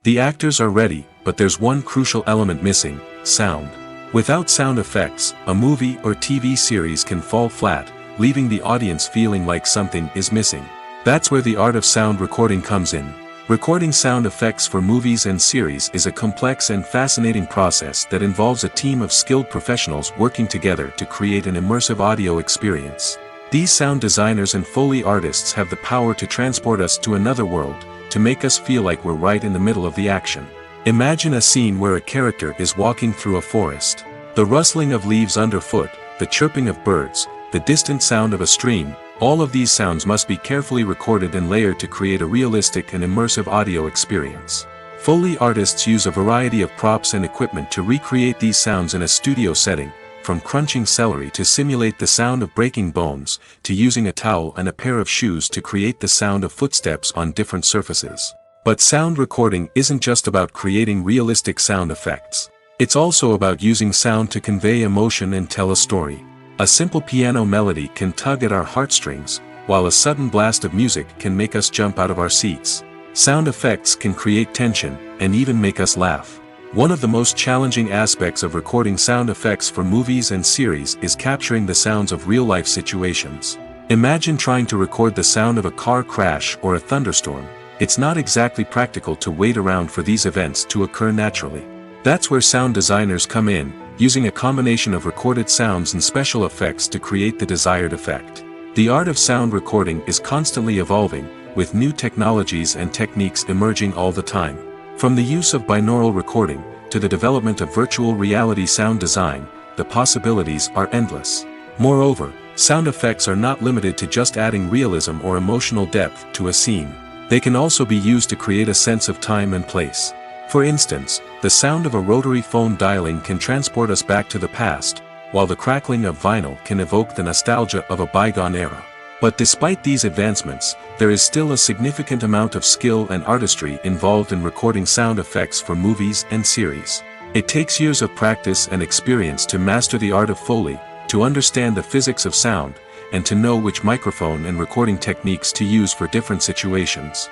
The actors are ready, but there's one crucial element missing: sound. Without sound effects, a movie or TV series can fall flat, leaving the audience feeling like something is missing. That's where the art of sound recording comes in. Recording sound effects for movies and series is a complex and fascinating process that involves a team of skilled professionals working together to create an immersive audio experience. These sound designers and Foley artists have the power to transport us to another world, to make us feel like we're right in the middle of the action. Imagine a scene where a character is walking through a forest. The rustling of leaves underfoot, the chirping of birds, the distant sound of a stream, all of these sounds must be carefully recorded and layered to create a realistic and immersive audio experience. Foley artists use a variety of props and equipment to recreate these sounds in a studio setting, from crunching celery to simulate the sound of breaking bones, to using a towel and a pair of shoes to create the sound of footsteps on different surfaces. But sound recording isn't just about creating realistic sound effects. It's also about using sound to convey emotion and tell a story. A simple piano melody can tug at our heartstrings, while a sudden blast of music can make us jump out of our seats. Sound effects can create tension, and even make us laugh. One of the most challenging aspects of recording sound effects for movies and series is capturing the sounds of real-life situations. Imagine trying to record the sound of a car crash or a thunderstorm. It's not exactly practical to wait around for these events to occur naturally. That's where sound designers come in, using a combination of recorded sounds and special effects to create the desired effect. The art of sound recording is constantly evolving, with new technologies and techniques emerging all the time. From the use of binaural recording, to the development of virtual reality sound design, the possibilities are endless. Moreover, sound effects are not limited to just adding realism or emotional depth to a scene. They can also be used to create a sense of time and place. For instance, the sound of a rotary phone dialing can transport us back to the past, while the crackling of vinyl can evoke the nostalgia of a bygone era. But despite these advancements, there is still a significant amount of skill and artistry involved in recording sound effects for movies and series. It takes years of practice and experience to master the art of Foley, to understand the physics of sound, and to know which microphone and recording techniques to use for different situations.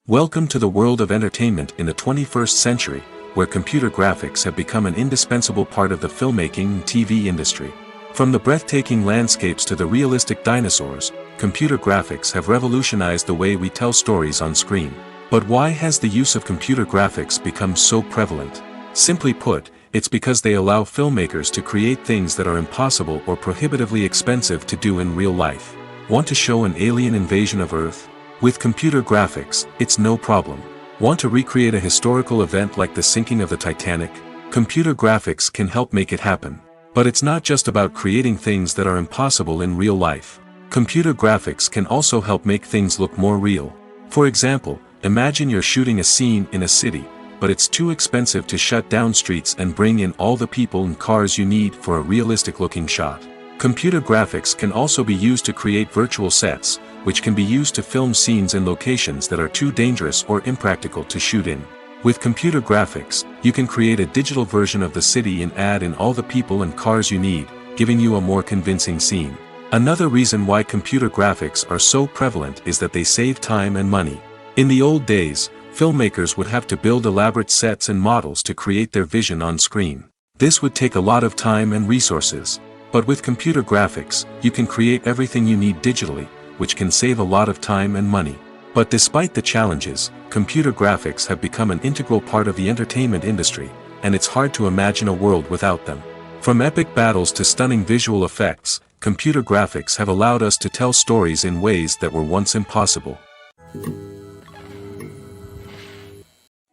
Welcome to the world of entertainment in the 21st century, where computer graphics have become an indispensable part of the filmmaking and TV industry. From the breathtaking landscapes to the realistic dinosaurs, computer graphics have revolutionized the way we tell stories on screen. But why has the use of computer graphics become so prevalent? Simply put, it's because they allow filmmakers to create things that are impossible or prohibitively expensive to do in real life. Want to show an alien invasion of Earth? With computer graphics, it's no problem. Want to recreate a historical event like the sinking of the Titanic? Computer graphics can help make it happen. But it's not just about creating things that are impossible in real life. Computer graphics can also help make things look more real. For example, imagine you're shooting a scene in a city, but it's too expensive to shut down streets and bring in all the people and cars you need for a realistic-looking shot. Computer graphics can also be used to create virtual sets, which can be used to film scenes in locations that are too dangerous or impractical to shoot in. With computer graphics, you can create a digital version of the city and add in all the people and cars you need, giving you a more convincing scene. Another reason why computer graphics are so prevalent is that they save time and money. In the old days, filmmakers would have to build elaborate sets and models to create their vision on screen. This would take a lot of time and resources. But with computer graphics, you can create everything you need digitally, which can save a lot of time and money. But despite the challenges, computer graphics have become an integral part of the entertainment industry, and it's hard to imagine a world without them. From epic battles to stunning visual effects, computer graphics have allowed us to tell stories in ways that were once impossible.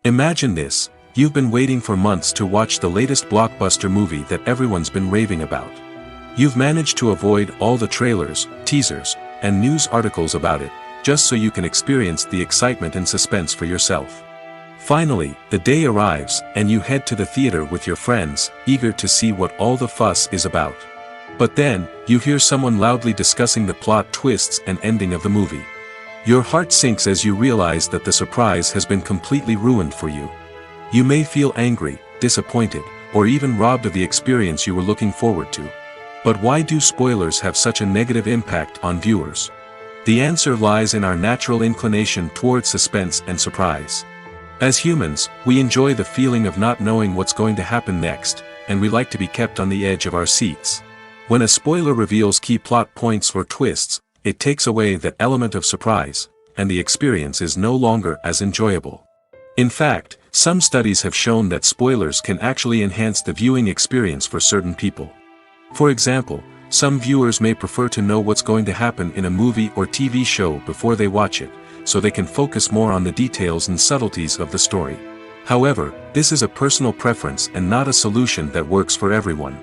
Imagine this: you've been waiting for months to watch the latest blockbuster movie that everyone's been raving about. You've managed to avoid all the trailers, teasers, and news articles about it, just so you can experience the excitement and suspense for yourself. Finally, the day arrives, and you head to the theater with your friends, eager to see what all the fuss is about. But then, you hear someone loudly discussing the plot twists and ending of the movie. Your heart sinks as you realize that the surprise has been completely ruined for you. You may feel angry, disappointed, or even robbed of the experience you were looking forward to. But why do spoilers have such a negative impact on viewers? The answer lies in our natural inclination towards suspense and surprise. As humans, we enjoy the feeling of not knowing what's going to happen next, and we like to be kept on the edge of our seats. When a spoiler reveals key plot points or twists, it takes away that element of surprise, and the experience is no longer as enjoyable. In fact, some studies have shown that spoilers can actually enhance the viewing experience for certain people. For example, some viewers may prefer to know what's going to happen in a movie or TV show before they watch it, so they can focus more on the details and subtleties of the story. However, this is a personal preference and not a solution that works for everyone.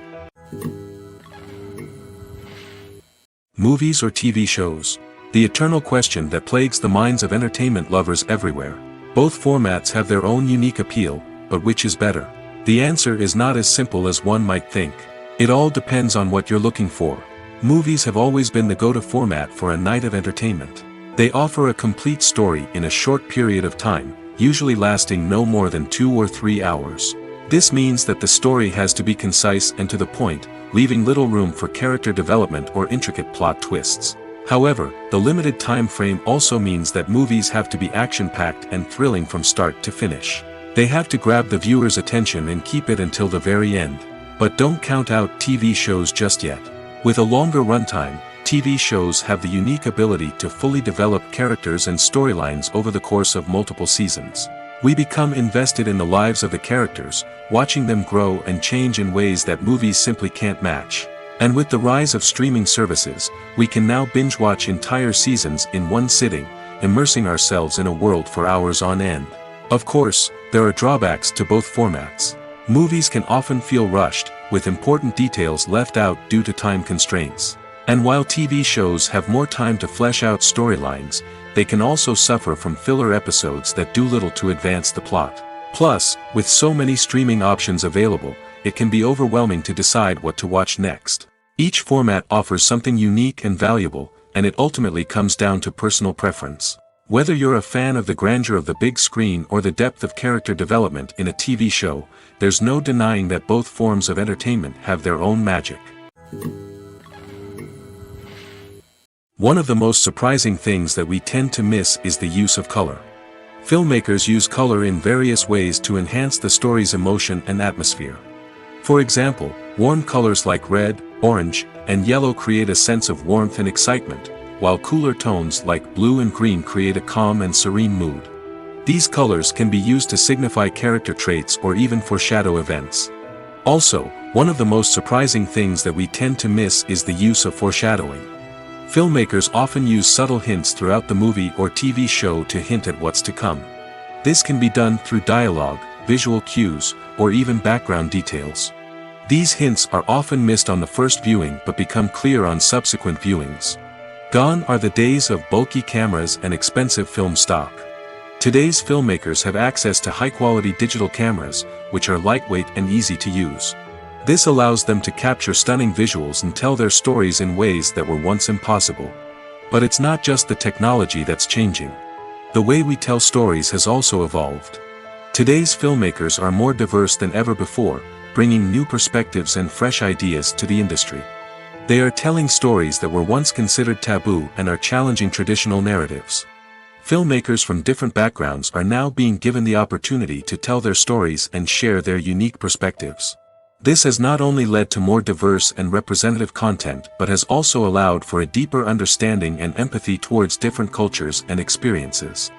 Movies or TV shows? The eternal question that plagues the minds of entertainment lovers everywhere. Both formats have their own unique appeal, but which is better? The answer is not as simple as one might think. It all depends on what you're looking for. Movies have always been the go-to format for a night of entertainment. They offer a complete story in a short period of time, usually lasting no more than 2 or 3 hours. This means that the story has to be concise and to the point, leaving little room for character development or intricate plot twists. However, the limited time frame also means that movies have to be action-packed and thrilling from start to finish. They have to grab the viewer's attention and keep it until the very end. But don't count out TV shows just yet. With a longer runtime, TV shows have the unique ability to fully develop characters and storylines over the course of multiple seasons. We become invested in the lives of the characters, watching them grow and change in ways that movies simply can't match. And with the rise of streaming services, we can now binge-watch entire seasons in one sitting, immersing ourselves in a world for hours on end. Of course, there are drawbacks to both formats. Movies can often feel rushed, with important details left out due to time constraints. And while TV shows have more time to flesh out storylines, they can also suffer from filler episodes that do little to advance the plot. Plus, with so many streaming options available, it can be overwhelming to decide what to watch next. Each format offers something unique and valuable, and it ultimately comes down to personal preference. Whether you're a fan of the grandeur of the big screen or the depth of character development in a TV show, there's no denying that both forms of entertainment have their own magic. One of the most surprising things that we tend to miss is the use of color. Filmmakers use color in various ways to enhance the story's emotion and atmosphere. For example, warm colors like red, orange, and yellow create a sense of warmth and excitement, while cooler tones like blue and green create a calm and serene mood. These colors can be used to signify character traits or even foreshadow events. Also, one of the most surprising things that we tend to miss is the use of foreshadowing. Filmmakers often use subtle hints throughout the movie or TV show to hint at what's to come. This can be done through dialogue, visual cues, or even background details. These hints are often missed on the first viewing but become clear on subsequent viewings. Gone are the days of bulky cameras and expensive film stock. Today's filmmakers have access to high-quality digital cameras, which are lightweight and easy to use. This allows them to capture stunning visuals and tell their stories in ways that were once impossible. But it's not just the technology that's changing. The way we tell stories has also evolved. Today's filmmakers are more diverse than ever before, bringing new perspectives and fresh ideas to the industry. They are telling stories that were once considered taboo and are challenging traditional narratives. Filmmakers from different backgrounds are now being given the opportunity to tell their stories and share their unique perspectives. This has not only led to more diverse and representative content but has also allowed for a deeper understanding and empathy towards different cultures and experiences.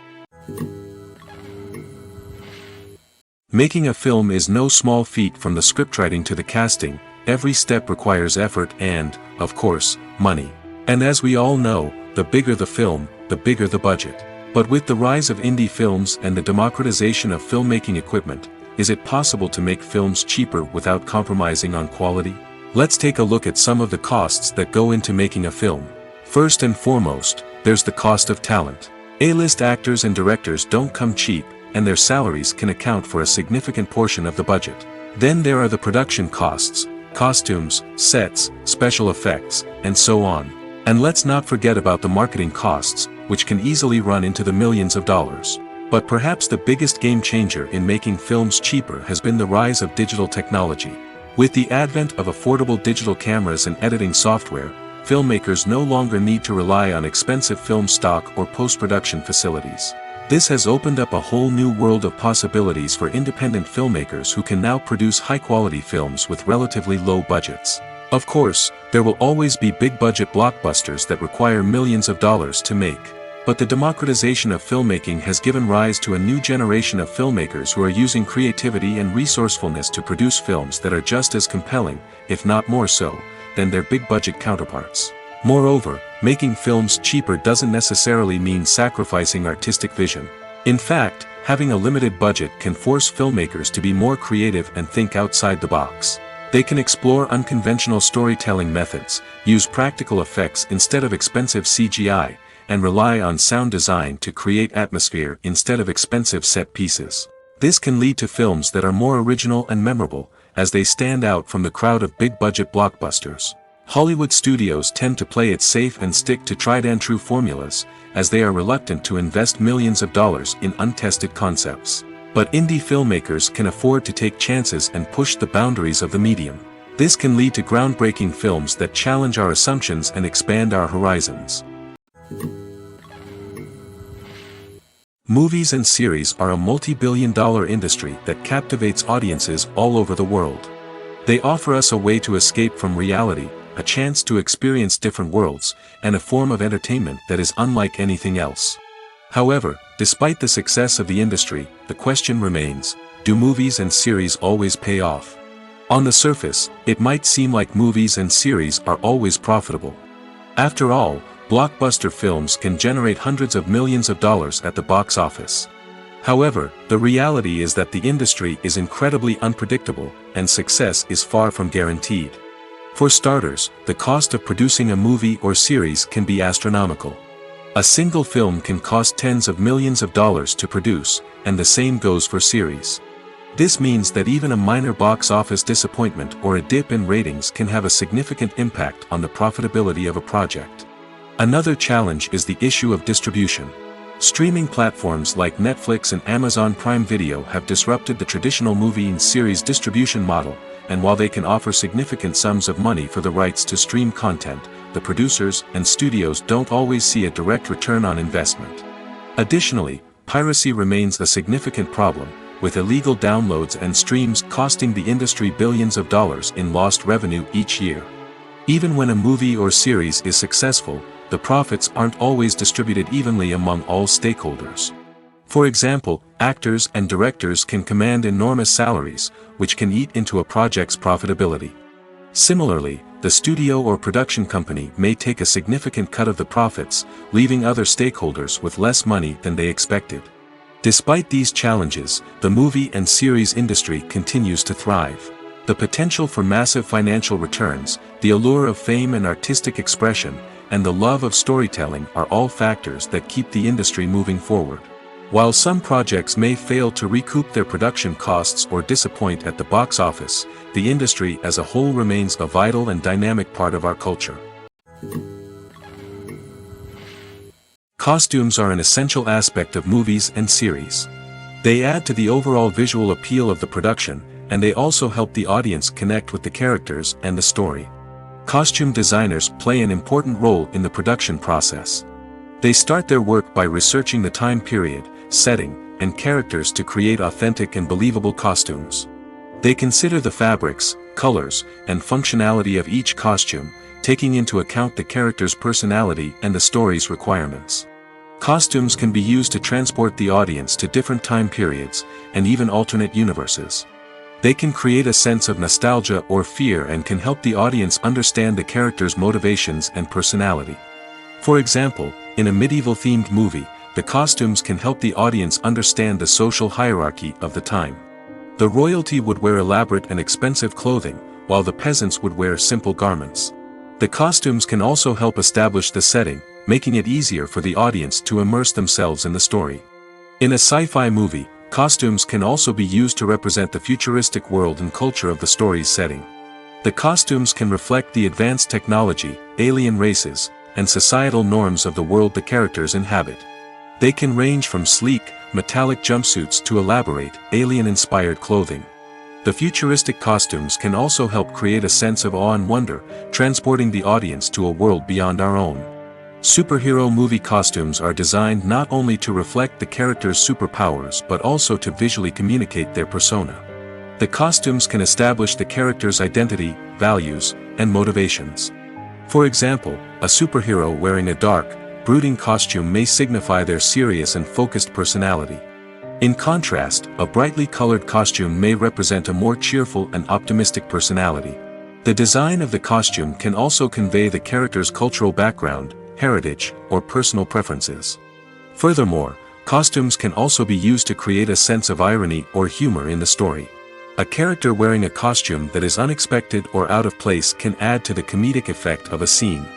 Making a film is no small feat. From the scriptwriting to the casting, every step requires effort and, of course, money. And as we all know, the bigger the film, the bigger the budget. But with the rise of indie films and the democratization of filmmaking equipment, is it possible to make films cheaper without compromising on quality? Let's take a look at some of the costs that go into making a film. First and foremost, there's the cost of talent. A-list actors and directors don't come cheap, and their salaries can account for a significant portion of the budget. Then there are the production costs, costumes, sets, special effects, and so on. And let's not forget about the marketing costs, which can easily run into the millions of dollars. But perhaps the biggest game changer in making films cheaper has been the rise of digital technology. With the advent of affordable digital cameras and editing software, filmmakers no longer need to rely on expensive film stock or post-production facilities. This has opened up a whole new world of possibilities for independent filmmakers who can now produce high-quality films with relatively low budgets. Of course, there will always be big-budget blockbusters that require millions of dollars to make. But the democratization of filmmaking has given rise to a new generation of filmmakers who are using creativity and resourcefulness to produce films that are just as compelling, if not more so, than their big-budget counterparts. Moreover, making films cheaper doesn't necessarily mean sacrificing artistic vision. In fact, having a limited budget can force filmmakers to be more creative and think outside the box. They can explore unconventional storytelling methods, use practical effects instead of expensive CGI, and rely on sound design to create atmosphere instead of expensive set pieces. This can lead to films that are more original and memorable, as they stand out from the crowd of big-budget blockbusters. Hollywood studios tend to play it safe and stick to tried-and-true formulas, as they are reluctant to invest millions of dollars in untested concepts. But indie filmmakers can afford to take chances and push the boundaries of the medium. This can lead to groundbreaking films that challenge our assumptions and expand our horizons. Movies and series are a multi-billion-dollar industry that captivates audiences all over the world. They offer us a way to escape from reality, a chance to experience different worlds, and a form of entertainment that is unlike anything else. However, despite the success of the industry, the question remains, do movies and series always pay off? On the surface, it might seem like movies and series are always profitable. After all, blockbuster films can generate hundreds of millions of dollars at the box office. However, the reality is that the industry is incredibly unpredictable, and success is far from guaranteed. For starters, the cost of producing a movie or series can be astronomical. A single film can cost tens of millions of dollars to produce, and the same goes for series. This means that even a minor box office disappointment or a dip in ratings can have a significant impact on the profitability of a project. Another challenge is the issue of distribution. Streaming platforms like Netflix and Amazon Prime Video have disrupted the traditional movie and series distribution model, and while they can offer significant sums of money for the rights to stream content, the producers and studios don't always see a direct return on investment. Additionally, piracy remains a significant problem, with illegal downloads and streams costing the industry billions of dollars in lost revenue each year. Even when a movie or series is successful, the profits aren't always distributed evenly among all stakeholders. For example, actors and directors can command enormous salaries, which can eat into a project's profitability. Similarly, the studio or production company may take a significant cut of the profits, leaving other stakeholders with less money than they expected. Despite these challenges, the movie and series industry continues to thrive. The potential for massive financial returns, the allure of fame and artistic expression, and the love of storytelling are all factors that keep the industry moving forward. While some projects may fail to recoup their production costs or disappoint at the box office, the industry as a whole remains a vital and dynamic part of our culture. Costumes are an essential aspect of movies and series. They add to the overall visual appeal of the production, and they also help the audience connect with the characters and the story. Costume designers play an important role in the production process. They start their work by researching the time period, setting, and characters to create authentic and believable costumes. They consider the fabrics, colors, and functionality of each costume, taking into account the character's personality and the story's requirements. Costumes can be used to transport the audience to different time periods, and even alternate universes. They can create a sense of nostalgia or fear and can help the audience understand the character's motivations and personality. For example, in a medieval-themed movie, the costumes can help the audience understand the social hierarchy of the time. The royalty would wear elaborate and expensive clothing, while the peasants would wear simple garments. The costumes can also help establish the setting, making it easier for the audience to immerse themselves in the story. In a sci-fi movie, costumes can also be used to represent the futuristic world and culture of the story's setting. The costumes can reflect the advanced technology, alien races, and societal norms of the world the characters inhabit. They can range from sleek, metallic jumpsuits to elaborate, alien-inspired clothing. The futuristic costumes can also help create a sense of awe and wonder, transporting the audience to a world beyond our own. Superhero movie costumes are designed not only to reflect the character's superpowers but also to visually communicate their persona. The costumes can establish the character's identity, values, and motivations. For example, a superhero wearing a dark, brooding costume may signify their serious and focused personality. In contrast, a brightly colored costume may represent a more cheerful and optimistic personality. The design of the costume can also convey the character's cultural background, heritage, or personal preferences. Furthermore, costumes can also be used to create a sense of irony or humor in the story. A character wearing a costume that is unexpected or out of place can add to the comedic effect of a scene.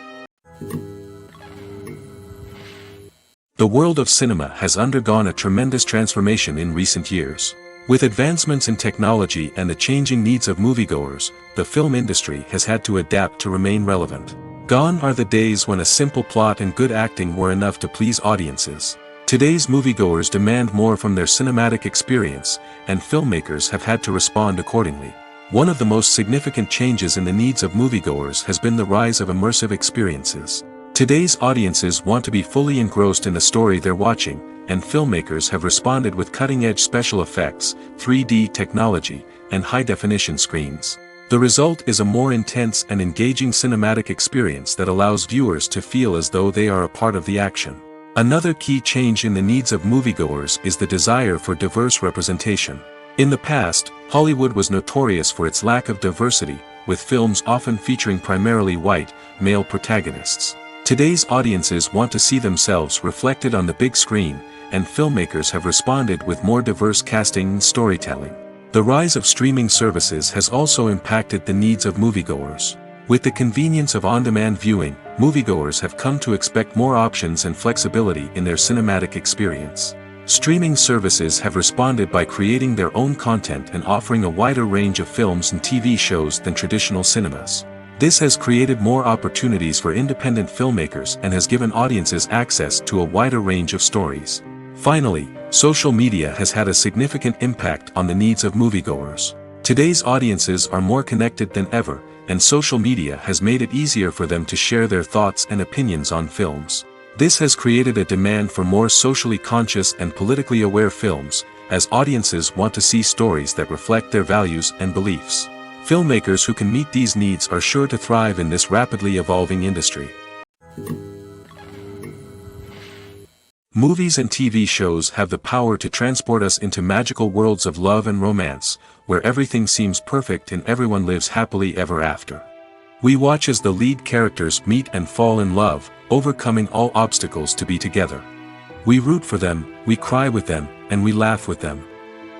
The world of cinema has undergone a tremendous transformation in recent years. With advancements in technology and the changing needs of moviegoers, the film industry has had to adapt to remain relevant. Gone are the days when a simple plot and good acting were enough to please audiences. Today's moviegoers demand more from their cinematic experience, and filmmakers have had to respond accordingly. One of the most significant changes in the needs of moviegoers has been the rise of immersive experiences. Today's audiences want to be fully engrossed in the story they're watching, and filmmakers have responded with cutting-edge special effects, 3D technology, and high-definition screens. The result is a more intense and engaging cinematic experience that allows viewers to feel as though they are a part of the action. Another key change in the needs of moviegoers is the desire for diverse representation. In the past, Hollywood was notorious for its lack of diversity, with films often featuring primarily white, male protagonists. Today's audiences want to see themselves reflected on the big screen, and filmmakers have responded with more diverse casting and storytelling. The rise of streaming services has also impacted the needs of moviegoers. With the convenience of on-demand viewing, moviegoers have come to expect more options and flexibility in their cinematic experience. Streaming services have responded by creating their own content and offering a wider range of films and TV shows than traditional cinemas. This has created more opportunities for independent filmmakers and has given audiences access to a wider range of stories. Finally, social media has had a significant impact on the needs of moviegoers. Today's audiences are more connected than ever, and social media has made it easier for them to share their thoughts and opinions on films. This has created a demand for more socially conscious and politically aware films, as audiences want to see stories that reflect their values and beliefs. Filmmakers who can meet these needs are sure to thrive in this rapidly evolving industry. Movies and TV shows have the power to transport us into magical worlds of love and romance, where everything seems perfect and everyone lives happily ever after. We watch as the lead characters meet and fall in love, overcoming all obstacles to be together. We root for them, we cry with them, and we laugh with them.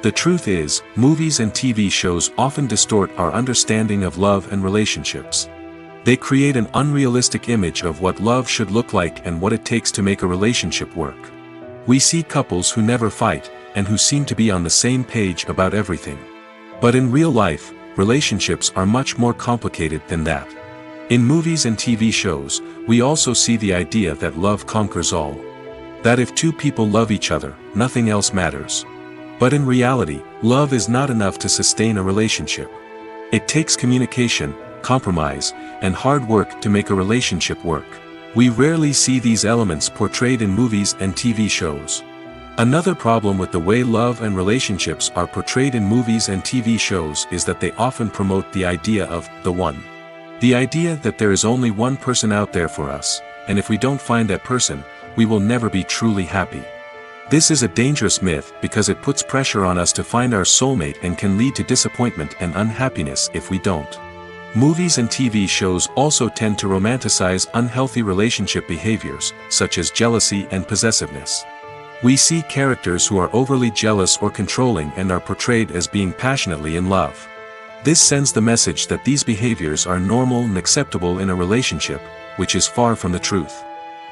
The truth is, movies and TV shows often distort our understanding of love and relationships. They create an unrealistic image of what love should look like and what it takes to make a relationship work. We see couples who never fight, and who seem to be on the same page about everything. But in real life, relationships are much more complicated than that. In movies and TV shows, we also see the idea that love conquers all. That if two people love each other, nothing else matters. But in reality, love is not enough to sustain a relationship. It takes communication, compromise, and hard work to make a relationship work. We rarely see these elements portrayed in movies and TV shows. Another problem with the way love and relationships are portrayed in movies and TV shows is that they often promote the idea of the one. The idea that there is only one person out there for us, and if we don't find that person, we will never be truly happy. This is a dangerous myth because it puts pressure on us to find our soulmate and can lead to disappointment and unhappiness if we don't. Movies and TV shows also tend to romanticize unhealthy relationship behaviors, such as jealousy and possessiveness. We see characters who are overly jealous or controlling and are portrayed as being passionately in love. This sends the message that these behaviors are normal and acceptable in a relationship, which is far from the truth.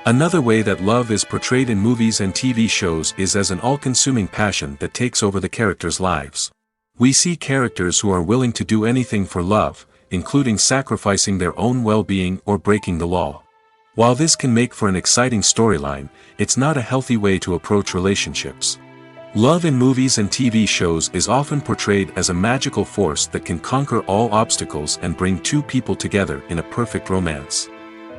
Another way that love is portrayed in movies and TV shows is as an all-consuming passion that takes over the characters' lives. We see characters who are willing to do anything for love, including sacrificing their own well-being or breaking the law. While this can make for an exciting storyline, it's not a healthy way to approach relationships. Love in movies and TV shows is often portrayed as a magical force that can conquer all obstacles and bring two people together in a perfect romance.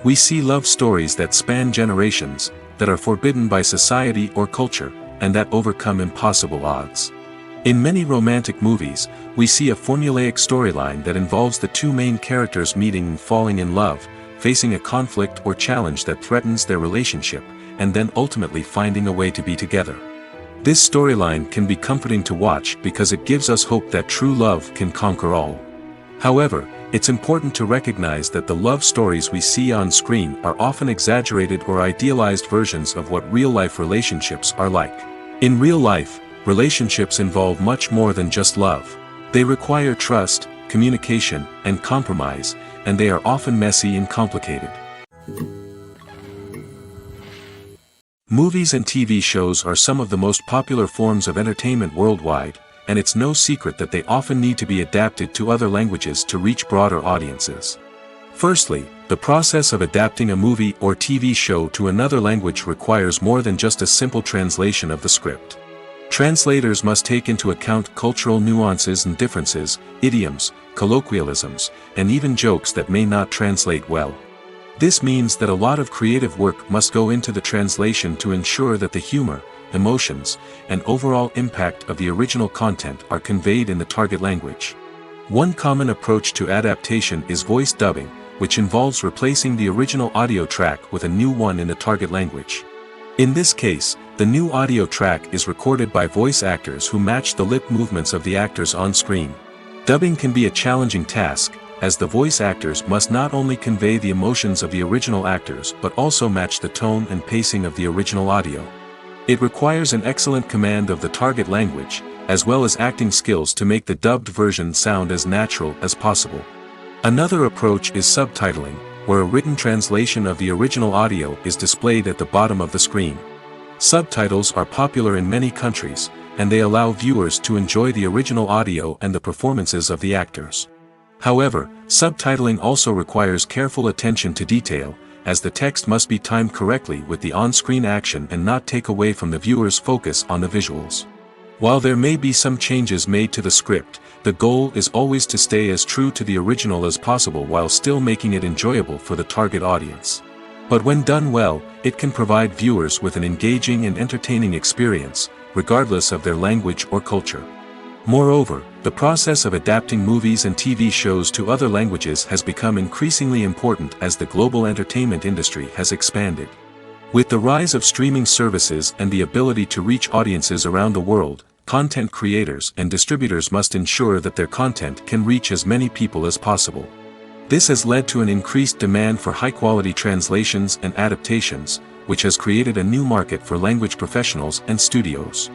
We see love stories that span generations, that are forbidden by society or culture, and that overcome impossible odds. In many romantic movies, we see a formulaic storyline that involves the two main characters meeting and falling in love, facing a conflict or challenge that threatens their relationship, and then ultimately finding a way to be together. This storyline can be comforting to watch because it gives us hope that true love can conquer all. However, it's important to recognize that the love stories we see on screen are often exaggerated or idealized versions of what real-life relationships are like. In real life, relationships involve much more than just love. They require trust, communication, and compromise, and they are often messy and complicated. Movies and TV shows are some of the most popular forms of entertainment worldwide, and it's no secret that they often need to be adapted to other languages to reach broader audiences. Firstly, the process of adapting a movie or TV show to another language requires more than just a simple translation of the script. Translators must take into account cultural nuances and differences, idioms, colloquialisms, and even jokes that may not translate well. This means that a lot of creative work must go into the translation to ensure that the humor, emotions, and overall impact of the original content are conveyed in the target language. One common approach to adaptation is voice dubbing, which involves replacing the original audio track with a new one in the target language. In this case, the new audio track is recorded by voice actors who match the lip movements of the actors on screen. Dubbing can be a challenging task, as the voice actors must not only convey the emotions of the original actors but also match the tone and pacing of the original audio. It requires an excellent command of the target language, as well as acting skills to make the dubbed version sound as natural as possible. Another approach is subtitling, where a written translation of the original audio is displayed at the bottom of the screen. Subtitles are popular in many countries, and they allow viewers to enjoy the original audio and the performances of the actors. However, subtitling also requires careful attention to detail, as the text must be timed correctly with the on-screen action and not take away from the viewer's focus on the visuals. While there may be some changes made to the script, the goal is always to stay as true to the original as possible while still making it enjoyable for the target audience. But when done well, it can provide viewers with an engaging and entertaining experience, regardless of their language or culture. Moreover, the process of adapting movies and TV shows to other languages has become increasingly important as the global entertainment industry has expanded. With the rise of streaming services and the ability to reach audiences around the world, content creators and distributors must ensure that their content can reach as many people as possible. This has led to an increased demand for high-quality translations and adaptations, which has created a new market for language professionals and studios.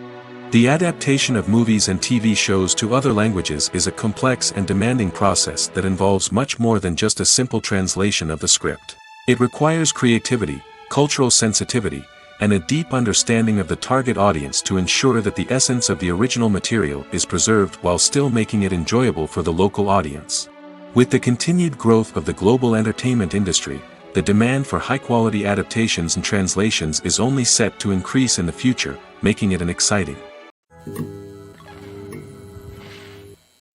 The adaptation of movies and TV shows to other languages is a complex and demanding process that involves much more than just a simple translation of the script. It requires creativity, cultural sensitivity, and a deep understanding of the target audience to ensure that the essence of the original material is preserved while still making it enjoyable for the local audience. With the continued growth of the global entertainment industry, the demand for high-quality adaptations and translations is only set to increase in the future, making it an exciting.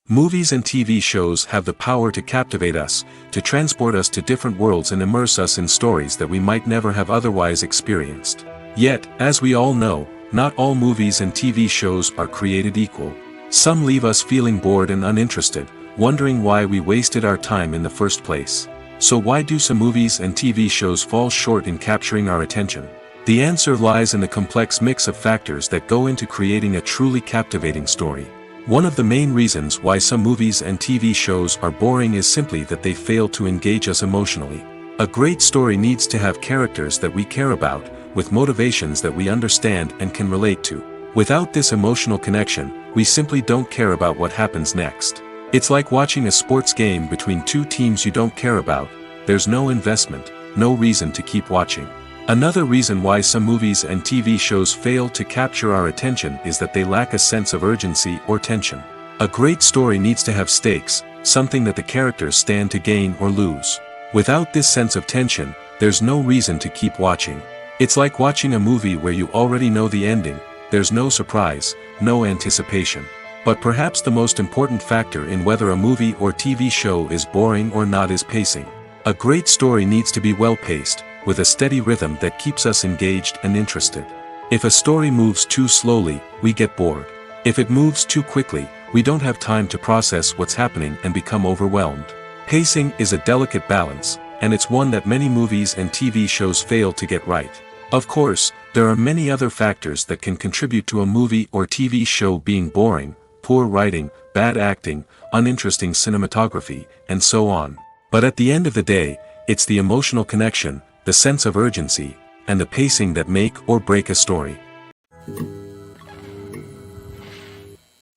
Movies and TV shows have the power to captivate us, to transport us to different worlds and immerse us in stories that we might never have otherwise experienced. Yet, as we all know, not all movies and TV shows are created equal. Some leave us feeling bored and uninterested, wondering why we wasted our time in the first place. So why do some movies and TV shows fall short in capturing our attention? The answer lies in the complex mix of factors that go into creating a truly captivating story. One of the main reasons why some movies and TV shows are boring is simply that they fail to engage us emotionally. A great story needs to have characters that we care about, with motivations that we understand and can relate to. Without this emotional connection, we simply don't care about what happens next. It's like watching a sports game between two teams you don't care about. There's no investment, no reason to keep watching. Another reason why some movies and TV shows fail to capture our attention is that they lack a sense of urgency or tension. A great story needs to have stakes, something that the characters stand to gain or lose. Without this sense of tension, there's no reason to keep watching. It's like watching a movie where you already know the ending. There's no surprise, no anticipation. But perhaps the most important factor in whether a movie or TV show is boring or not is pacing. A great story needs to be well-paced, with a steady rhythm that keeps us engaged and interested. If a story moves too slowly, we get bored. If it moves too quickly, we don't have time to process what's happening and become overwhelmed. Pacing is a delicate balance, and it's one that many movies and TV shows fail to get right. Of course, there are many other factors that can contribute to a movie or TV show being boring: poor writing, bad acting, uninteresting cinematography, and so on. But at the end of the day, it's the emotional connection, the sense of urgency, and the pacing that make or break a story.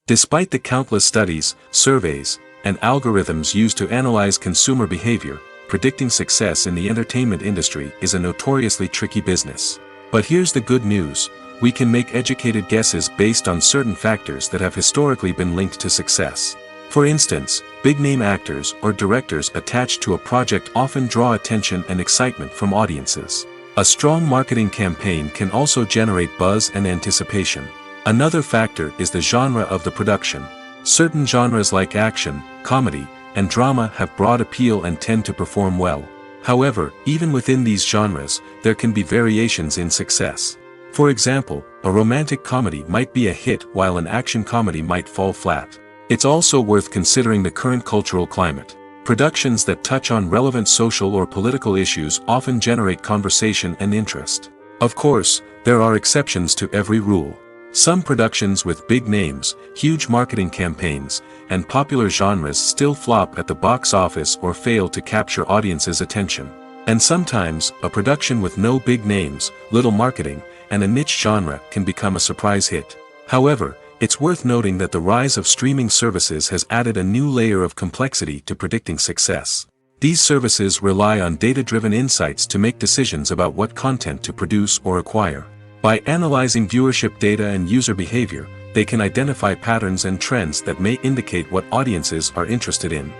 Despite the countless studies, surveys, and algorithms used to analyze consumer behavior, predicting success in the entertainment industry is a notoriously tricky business. But here's the good news: we can make educated guesses based on certain factors that have historically been linked to success. For instance, big-name actors or directors attached to a project often draw attention and excitement from audiences. A strong marketing campaign can also generate buzz and anticipation. Another factor is the genre of the production. Certain genres like action, comedy, and drama have broad appeal and tend to perform well. However, even within these genres, there can be variations in success. For example, a romantic comedy might be a hit while an action comedy might fall flat. It's also worth considering the current cultural climate. Productions that touch on relevant social or political issues often generate conversation and interest. Of course, there are exceptions to every rule. Some productions with big names, huge marketing campaigns, and popular genres still flop at the box office or fail to capture audiences' attention. And sometimes, a production with no big names, little marketing, and a niche genre can become a surprise hit. However, it's worth noting that the rise of streaming services has added a new layer of complexity to predicting success. These services rely on data-driven insights to make decisions about what content to produce or acquire. By analyzing viewership data and user behavior, they can identify patterns and trends that may indicate what audiences are interested in.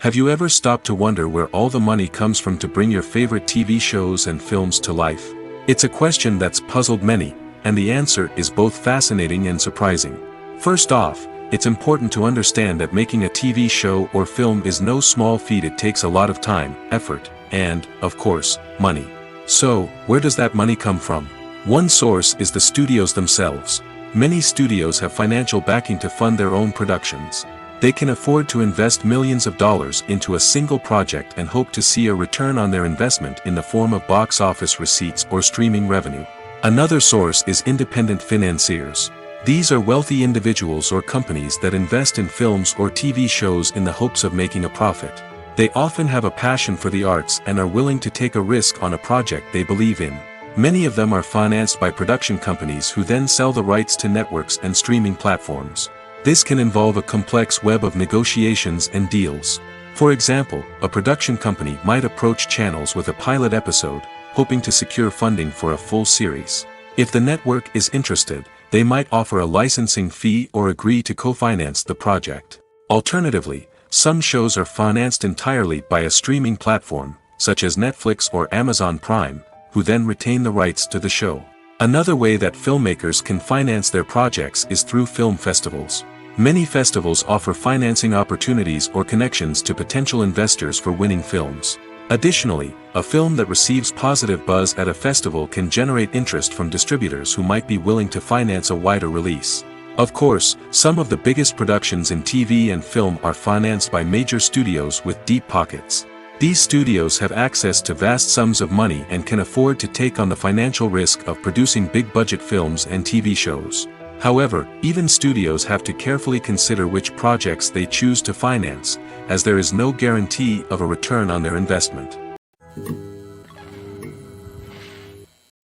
Have you ever stopped to wonder where all the money comes from to bring your favorite TV shows and films to life? It's a question that's puzzled many, and the answer is both fascinating and surprising. First off, it's important to understand that making a TV show or film is no small feat. It takes a lot of time, effort, and, of course, money. So, where does that money come from? One source is the studios themselves. Many studios have financial backing to fund their own productions. They can afford to invest millions of dollars into a single project and hope to see a return on their investment in the form of box office receipts or streaming revenue. Another source is independent financiers. These are wealthy individuals or companies that invest in films or TV shows in the hopes of making a profit. They often have a passion for the arts and are willing to take a risk on a project they believe in. Many of them are financed by production companies who then sell the rights to networks and streaming platforms. This can involve a complex web of negotiations and deals. For example, a production company might approach channels with a pilot episode, hoping to secure funding for a full series. If the network is interested, they might offer a licensing fee or agree to co-finance the project. Alternatively, some shows are financed entirely by a streaming platform, such as Netflix or Amazon Prime, who then retain the rights to the show. Another way that filmmakers can finance their projects is through film festivals. Many festivals offer financing opportunities or connections to potential investors for winning films. Additionally, a film that receives positive buzz at a festival can generate interest from distributors who might be willing to finance a wider release. Of course, some of the biggest productions in TV and film are financed by major studios with deep pockets. These studios have access to vast sums of money and can afford to take on the financial risk of producing big-budget films and TV shows. However, even studios have to carefully consider which projects they choose to finance, as there is no guarantee of a return on their investment.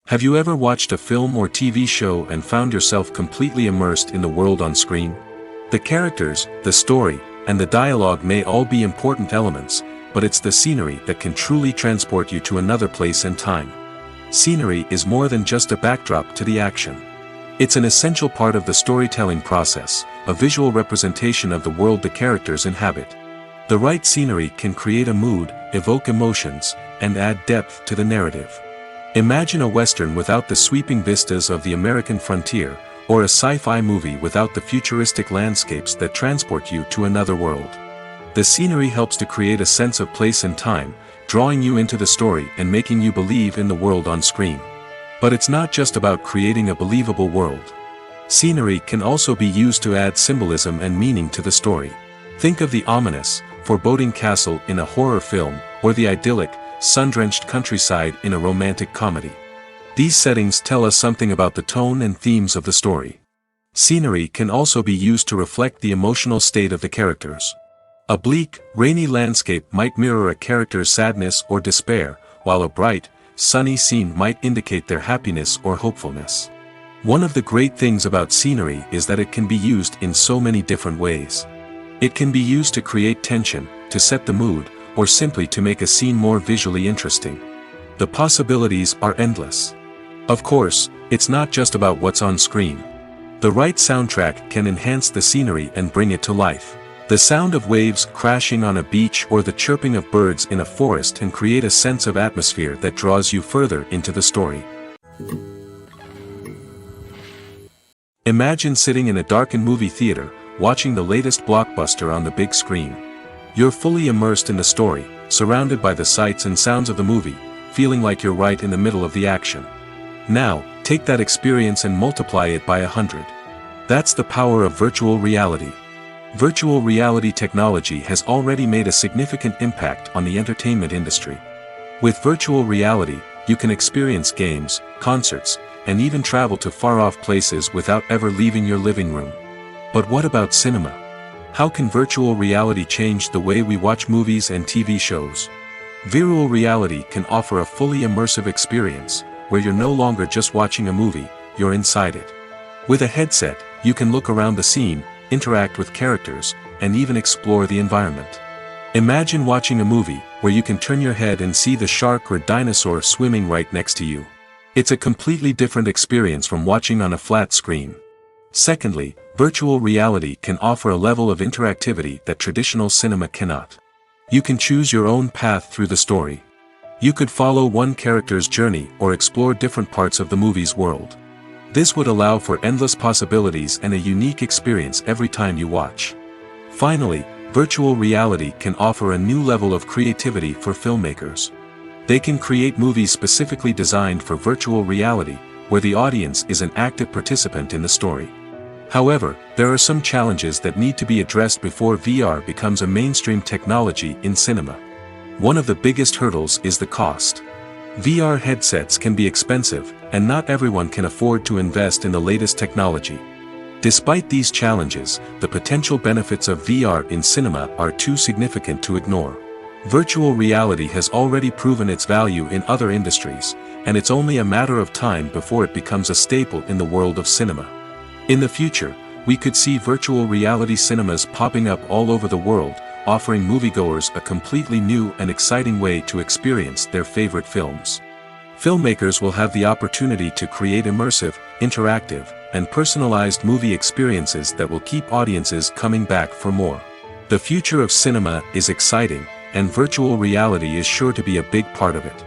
Have you ever watched a film or TV show and found yourself completely immersed in the world on screen? The characters, the story, and the dialogue may all be important elements, but it's the scenery that can truly transport you to another place and time. Scenery is more than just a backdrop to the action. It's an essential part of the storytelling process, a visual representation of the world the characters inhabit. The right scenery can create a mood, evoke emotions, and add depth to the narrative. Imagine a Western without the sweeping vistas of the American frontier, or a sci-fi movie without the futuristic landscapes that transport you to another world. The scenery helps to create a sense of place and time, drawing you into the story and making you believe in the world on screen. But it's not just about creating a believable world. Scenery can also be used to add symbolism and meaning to the story. Think of the ominous, foreboding castle in a horror film, or the idyllic, sun-drenched countryside in a romantic comedy. These settings tell us something about the tone and themes of the story. Scenery can also be used to reflect the emotional state of the characters. A bleak, rainy landscape might mirror a character's sadness or despair, while a bright, sunny scene might indicate their happiness or hopefulness. One of the great things about scenery is that it can be used in so many different ways. It can be used to create tension, to set the mood, or simply to make a scene more visually interesting. The possibilities are endless. Of course, it's not just about what's on screen. The right soundtrack can enhance the scenery and bring it to life. The sound of waves crashing on a beach or the chirping of birds in a forest can create a sense of atmosphere that draws you further into the story. Imagine sitting in a darkened movie theater, watching the latest blockbuster on the big screen. You're fully immersed in the story, surrounded by the sights and sounds of the movie, feeling like you're right in the middle of the action. Now, take that experience and multiply it by 100. That's the power of virtual reality. Virtual reality technology has already made a significant impact on the entertainment industry. With virtual reality, you can experience games, concerts, and even travel to far-off places without ever leaving your living room. But what about cinema? How can virtual reality change the way we watch movies and TV shows? Virtual reality can offer a fully immersive experience, where you're no longer just watching a movie, you're inside it. With a headset, you can look around the scene, interact with characters, and even explore the environment. Imagine watching a movie where you can turn your head and see the shark or dinosaur swimming right next to you. It's a completely different experience from watching on a flat screen. Secondly, virtual reality can offer a level of interactivity that traditional cinema cannot. You can choose your own path through the story. You could follow one character's journey or explore different parts of the movie's world. This would allow for endless possibilities and a unique experience every time you watch. Finally, virtual reality can offer a new level of creativity for filmmakers. They can create movies specifically designed for virtual reality, where the audience is an active participant in the story. However, there are some challenges that need to be addressed before VR becomes a mainstream technology in cinema. One of the biggest hurdles is the cost. VR headsets can be expensive, and not everyone can afford to invest in the latest technology. Despite these challenges, the potential benefits of VR in cinema are too significant to ignore. Virtual reality has already proven its value in other industries, and it's only a matter of time before it becomes a staple in the world of cinema. In the future, we could see virtual reality cinemas popping up all over the world, offering moviegoers a completely new and exciting way to experience their favorite films. Filmmakers will have the opportunity to create immersive, interactive, and personalized movie experiences that will keep audiences coming back for more. The future of cinema is exciting, and virtual reality is sure to be a big part of it.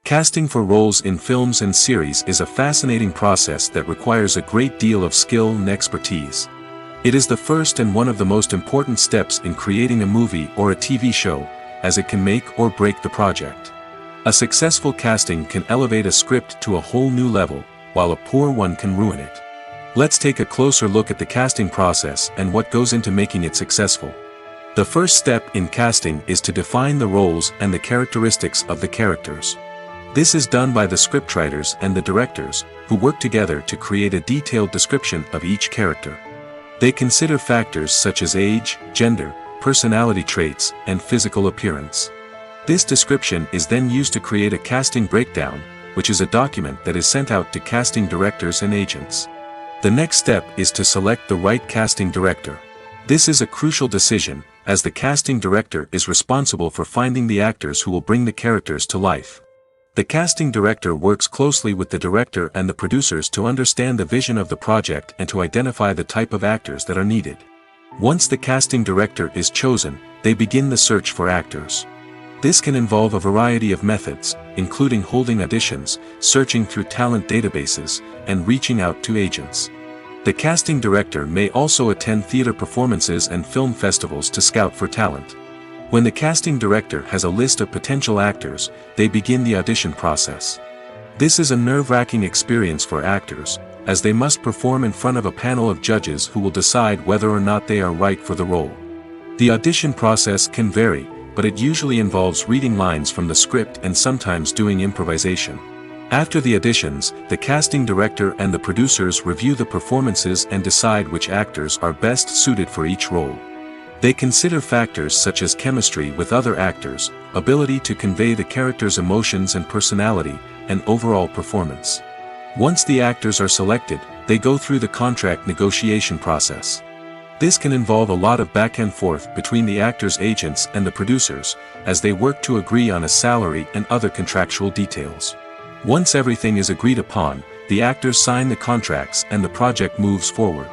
Casting for roles in films and series is a fascinating process that requires a great deal of skill and expertise. It is the first and one of the most important steps in creating a movie or a TV show, as it can make or break the project. A successful casting can elevate a script to a whole new level, while a poor one can ruin it. Let's take a closer look at the casting process and what goes into making it successful. The first step in casting is to define the roles and the characteristics of the characters. This is done by the scriptwriters and the directors, who work together to create a detailed description of each character. They consider factors such as age, gender, personality traits, and physical appearance. This description is then used to create a casting breakdown, which is a document that is sent out to casting directors and agents. The next step is to select the right casting director. This is a crucial decision, as the casting director is responsible for finding the actors who will bring the characters to life. The casting director works closely with the director and the producers to understand the vision of the project and to identify the type of actors that are needed. Once the casting director is chosen, they begin the search for actors. This can involve a variety of methods, including holding auditions, searching through talent databases, and reaching out to agents. The casting director may also attend theater performances and film festivals to scout for talent. When the casting director has a list of potential actors, they begin the audition process. This is a nerve-wracking experience for actors, as they must perform in front of a panel of judges who will decide whether or not they are right for the role. The audition process can vary, but it usually involves reading lines from the script and sometimes doing improvisation. After the auditions, the casting director and the producers review the performances and decide which actors are best suited for each role. They consider factors such as chemistry with other actors, ability to convey the character's emotions and personality, and overall performance. Once the actors are selected, they go through the contract negotiation process. This can involve a lot of back and forth between the actors' agents and the producers, as they work to agree on a salary and other contractual details. Once everything is agreed upon, the actors sign the contracts and the project moves forward.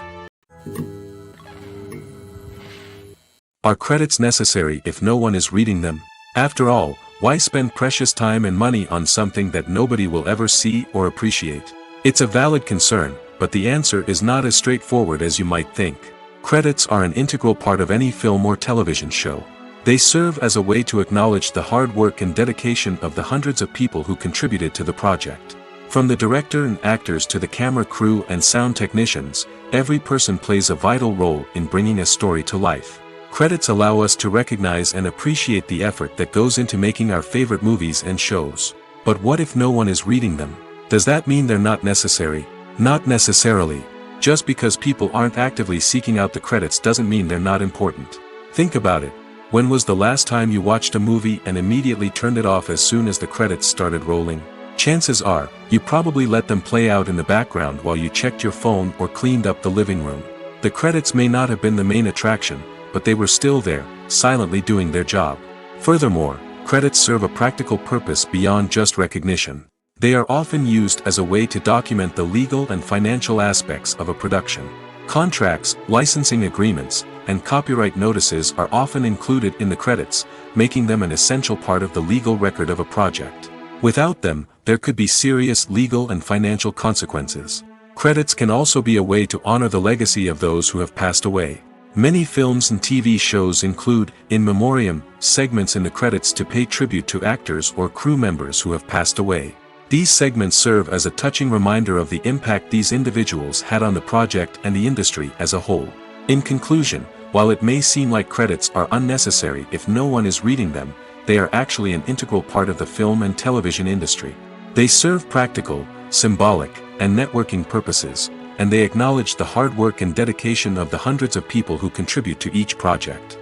Are credits necessary if no one is reading them? After all, why spend precious time and money on something that nobody will ever see or appreciate? It's a valid concern, but the answer is not as straightforward as you might think. Credits are an integral part of any film or television show. They serve as a way to acknowledge the hard work and dedication of the hundreds of people who contributed to the project. From the director and actors to the camera crew and sound technicians, every person plays a vital role in bringing a story to life. Credits allow us to recognize and appreciate the effort that goes into making our favorite movies and shows. But what if no one is reading them? Does that mean they're not necessary? Not necessarily. Just because people aren't actively seeking out the credits doesn't mean they're not important. Think about it. When was the last time you watched a movie and immediately turned it off as soon as the credits started rolling? Chances are, you probably let them play out in the background while you checked your phone or cleaned up the living room. The credits may not have been the main attraction, but they were still there, silently doing their job. Furthermore, credits serve a practical purpose beyond just recognition. They are often used as a way to document the legal and financial aspects of a production. Contracts, licensing agreements, and copyright notices are often included in the credits, making them an essential part of the legal record of a project. Without them, there could be serious legal and financial consequences. Credits can also be a way to honor the legacy of those who have passed away. Many films and TV shows include, in memoriam, segments in the credits to pay tribute to actors or crew members who have passed away. These segments serve as a touching reminder of the impact these individuals had on the project and the industry as a whole. In conclusion, while it may seem like credits are unnecessary if no one is reading them, they are actually an integral part of the film and television industry. They serve practical, symbolic, and networking purposes, and they acknowledge the hard work and dedication of the hundreds of people who contribute to each project.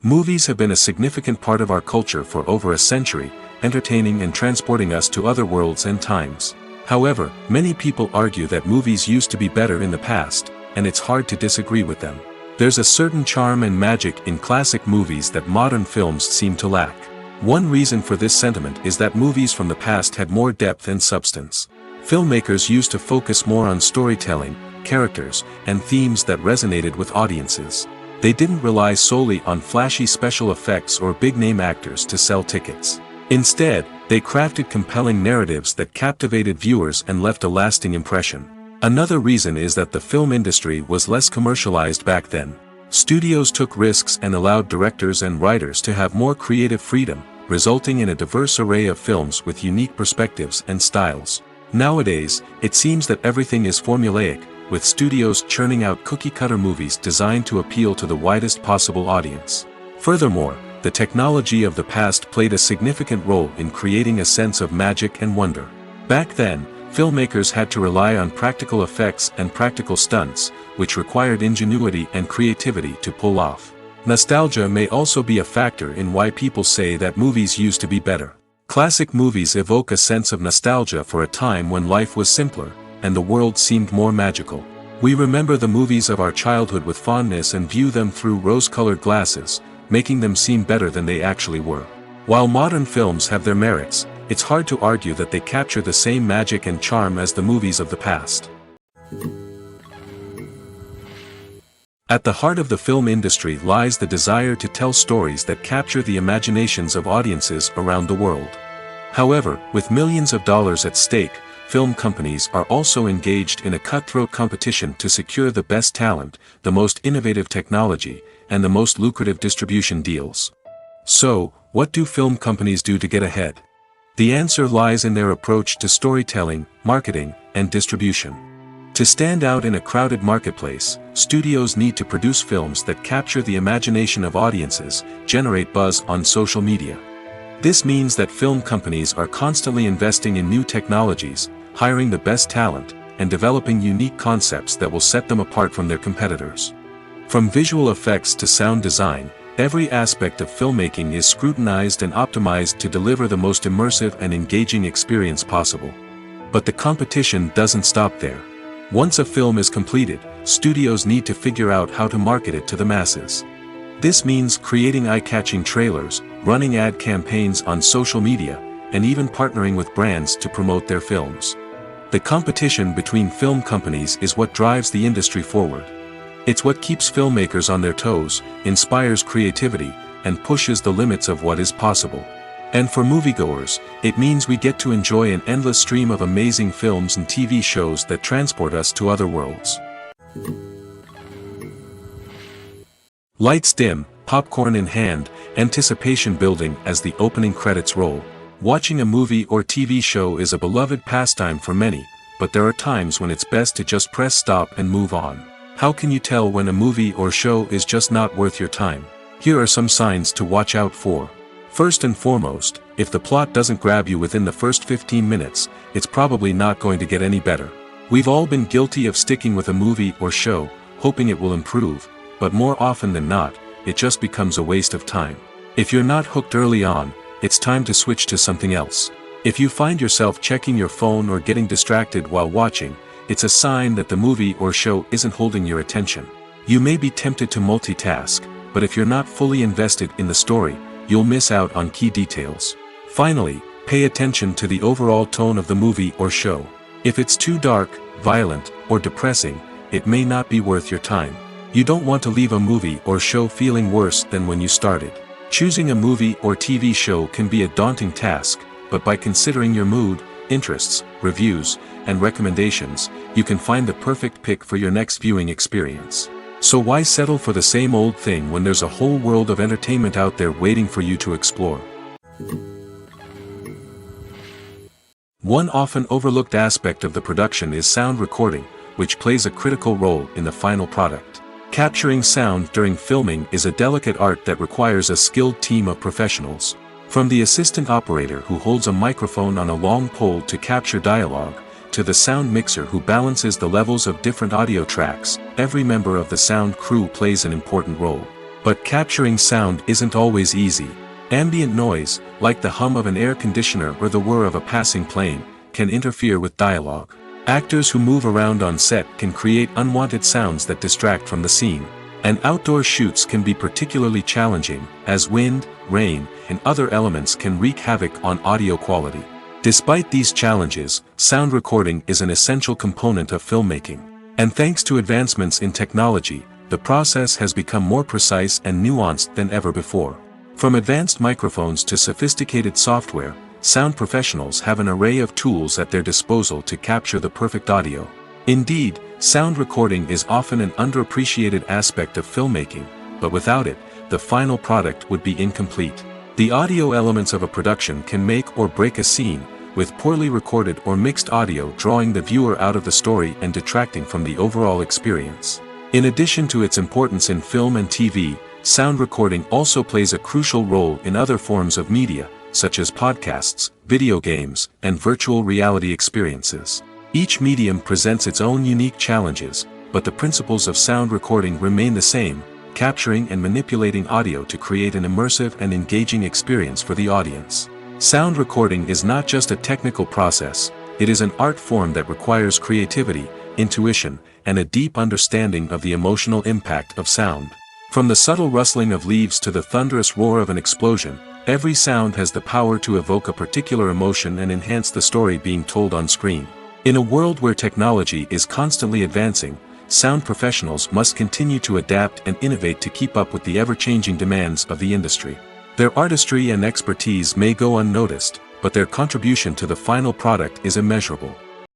Movies have been a significant part of our culture for over a century, entertaining and transporting us to other worlds and times. However, many people argue that movies used to be better in the past, and it's hard to disagree with them. There's a certain charm and magic in classic movies that modern films seem to lack. One reason for this sentiment is that movies from the past had more depth and substance. Filmmakers used to focus more on storytelling, characters, and themes that resonated with audiences. They didn't rely solely on flashy special effects or big-name actors to sell tickets. Instead, they crafted compelling narratives that captivated viewers and left a lasting impression. Another reason is that the film industry was less commercialized back then. Studios took risks and allowed directors and writers to have more creative freedom, resulting in a diverse array of films with unique perspectives and styles. Nowadays, it seems that everything is formulaic, with studios churning out cookie-cutter movies designed to appeal to the widest possible audience. Furthermore, the technology of the past played a significant role in creating a sense of magic and wonder. Back then, filmmakers had to rely on practical effects and practical stunts, which required ingenuity and creativity to pull off. Nostalgia may also be a factor in why people say that movies used to be better. Classic movies evoke a sense of nostalgia for a time when life was simpler, and the world seemed more magical. We remember the movies of our childhood with fondness and view them through rose-colored glasses, making them seem better than they actually were. While modern films have their merits, it's hard to argue that they capture the same magic and charm as the movies of the past. At the heart of the film industry lies the desire to tell stories that capture the imaginations of audiences around the world. However, with millions of dollars at stake, film companies are also engaged in a cutthroat competition to secure the best talent, the most innovative technology, and the most lucrative distribution deals. So, what do film companies do to get ahead? The answer lies in their approach to storytelling, marketing, and distribution. To stand out in a crowded marketplace, studios need to produce films that capture the imagination of audiences, generate buzz on social media. This means that film companies are constantly investing in new technologies, hiring the best talent, and developing unique concepts that will set them apart from their competitors. From visual effects to sound design, every aspect of filmmaking is scrutinized and optimized to deliver the most immersive and engaging experience possible. But the competition doesn't stop there. Once a film is completed, studios need to figure out how to market it to the masses. This means creating eye-catching trailers, running ad campaigns on social media, and even partnering with brands to promote their films. The competition between film companies is what drives the industry forward. It's what keeps filmmakers on their toes, inspires creativity, and pushes the limits of what is possible. And for moviegoers, it means we get to enjoy an endless stream of amazing films and TV shows that transport us to other worlds. Lights dim, popcorn in hand, anticipation building as the opening credits roll. Watching a movie or TV show is a beloved pastime for many, but there are times when it's best to just press stop and move on. How can you tell when a movie or show is just not worth your time? Here are some signs to watch out for. First and foremost, if the plot doesn't grab you within the first 15 minutes, it's probably not going to get any better. We've all been guilty of sticking with a movie or show, hoping it will improve, but more often than not, it just becomes a waste of time. If you're not hooked early on, it's time to switch to something else. If you find yourself checking your phone or getting distracted while watching, it's a sign that the movie or show isn't holding your attention. You may be tempted to multitask, but if you're not fully invested in the story, you'll miss out on key details. Finally, pay attention to the overall tone of the movie or show. If it's too dark, violent, or depressing, it may not be worth your time. You don't want to leave a movie or show feeling worse than when you started. Choosing a movie or TV show can be a daunting task, but by considering your mood, interests, reviews, and recommendations, you can find the perfect pick for your next viewing experience. So why settle for the same old thing when there's a whole world of entertainment out there waiting for you to explore? One often overlooked aspect of the production is sound recording, which plays a critical role in the final product. Capturing sound during filming is a delicate art that requires a skilled team of professionals. From the assistant operator who holds a microphone on a long pole to capture dialogue, to the sound mixer who balances the levels of different audio tracks, every member of the sound crew plays an important role. But capturing sound isn't always easy. Ambient noise, like the hum of an air conditioner or the whir of a passing plane, can interfere with dialogue. Actors who move around on set can create unwanted sounds that distract from the scene. And outdoor shoots can be particularly challenging, as wind, rain, and other elements can wreak havoc on audio quality. Despite these challenges, sound recording is an essential component of filmmaking. And thanks to advancements in technology, the process has become more precise and nuanced than ever before. From advanced microphones to sophisticated software, sound professionals have an array of tools at their disposal to capture the perfect audio. Indeed, sound recording is often an underappreciated aspect of filmmaking, but without it, the final product would be incomplete. The audio elements of a production can make or break a scene, with poorly recorded or mixed audio drawing the viewer out of the story and detracting from the overall experience. In addition to its importance in film and TV, sound recording also plays a crucial role in other forms of media, such as podcasts, video games, and virtual reality experiences. Each medium presents its own unique challenges, but the principles of sound recording remain the same, capturing and manipulating audio to create an immersive and engaging experience for the audience. Sound recording is not just a technical process, it is an art form that requires creativity, intuition, and a deep understanding of the emotional impact of sound. From the subtle rustling of leaves to the thunderous roar of an explosion, every sound has the power to evoke a particular emotion and enhance the story being told on screen. In a world where technology is constantly advancing, sound professionals must continue to adapt and innovate to keep up with the ever-changing demands of the industry. Their artistry and expertise may go unnoticed, but their contribution to the final product is immeasurable.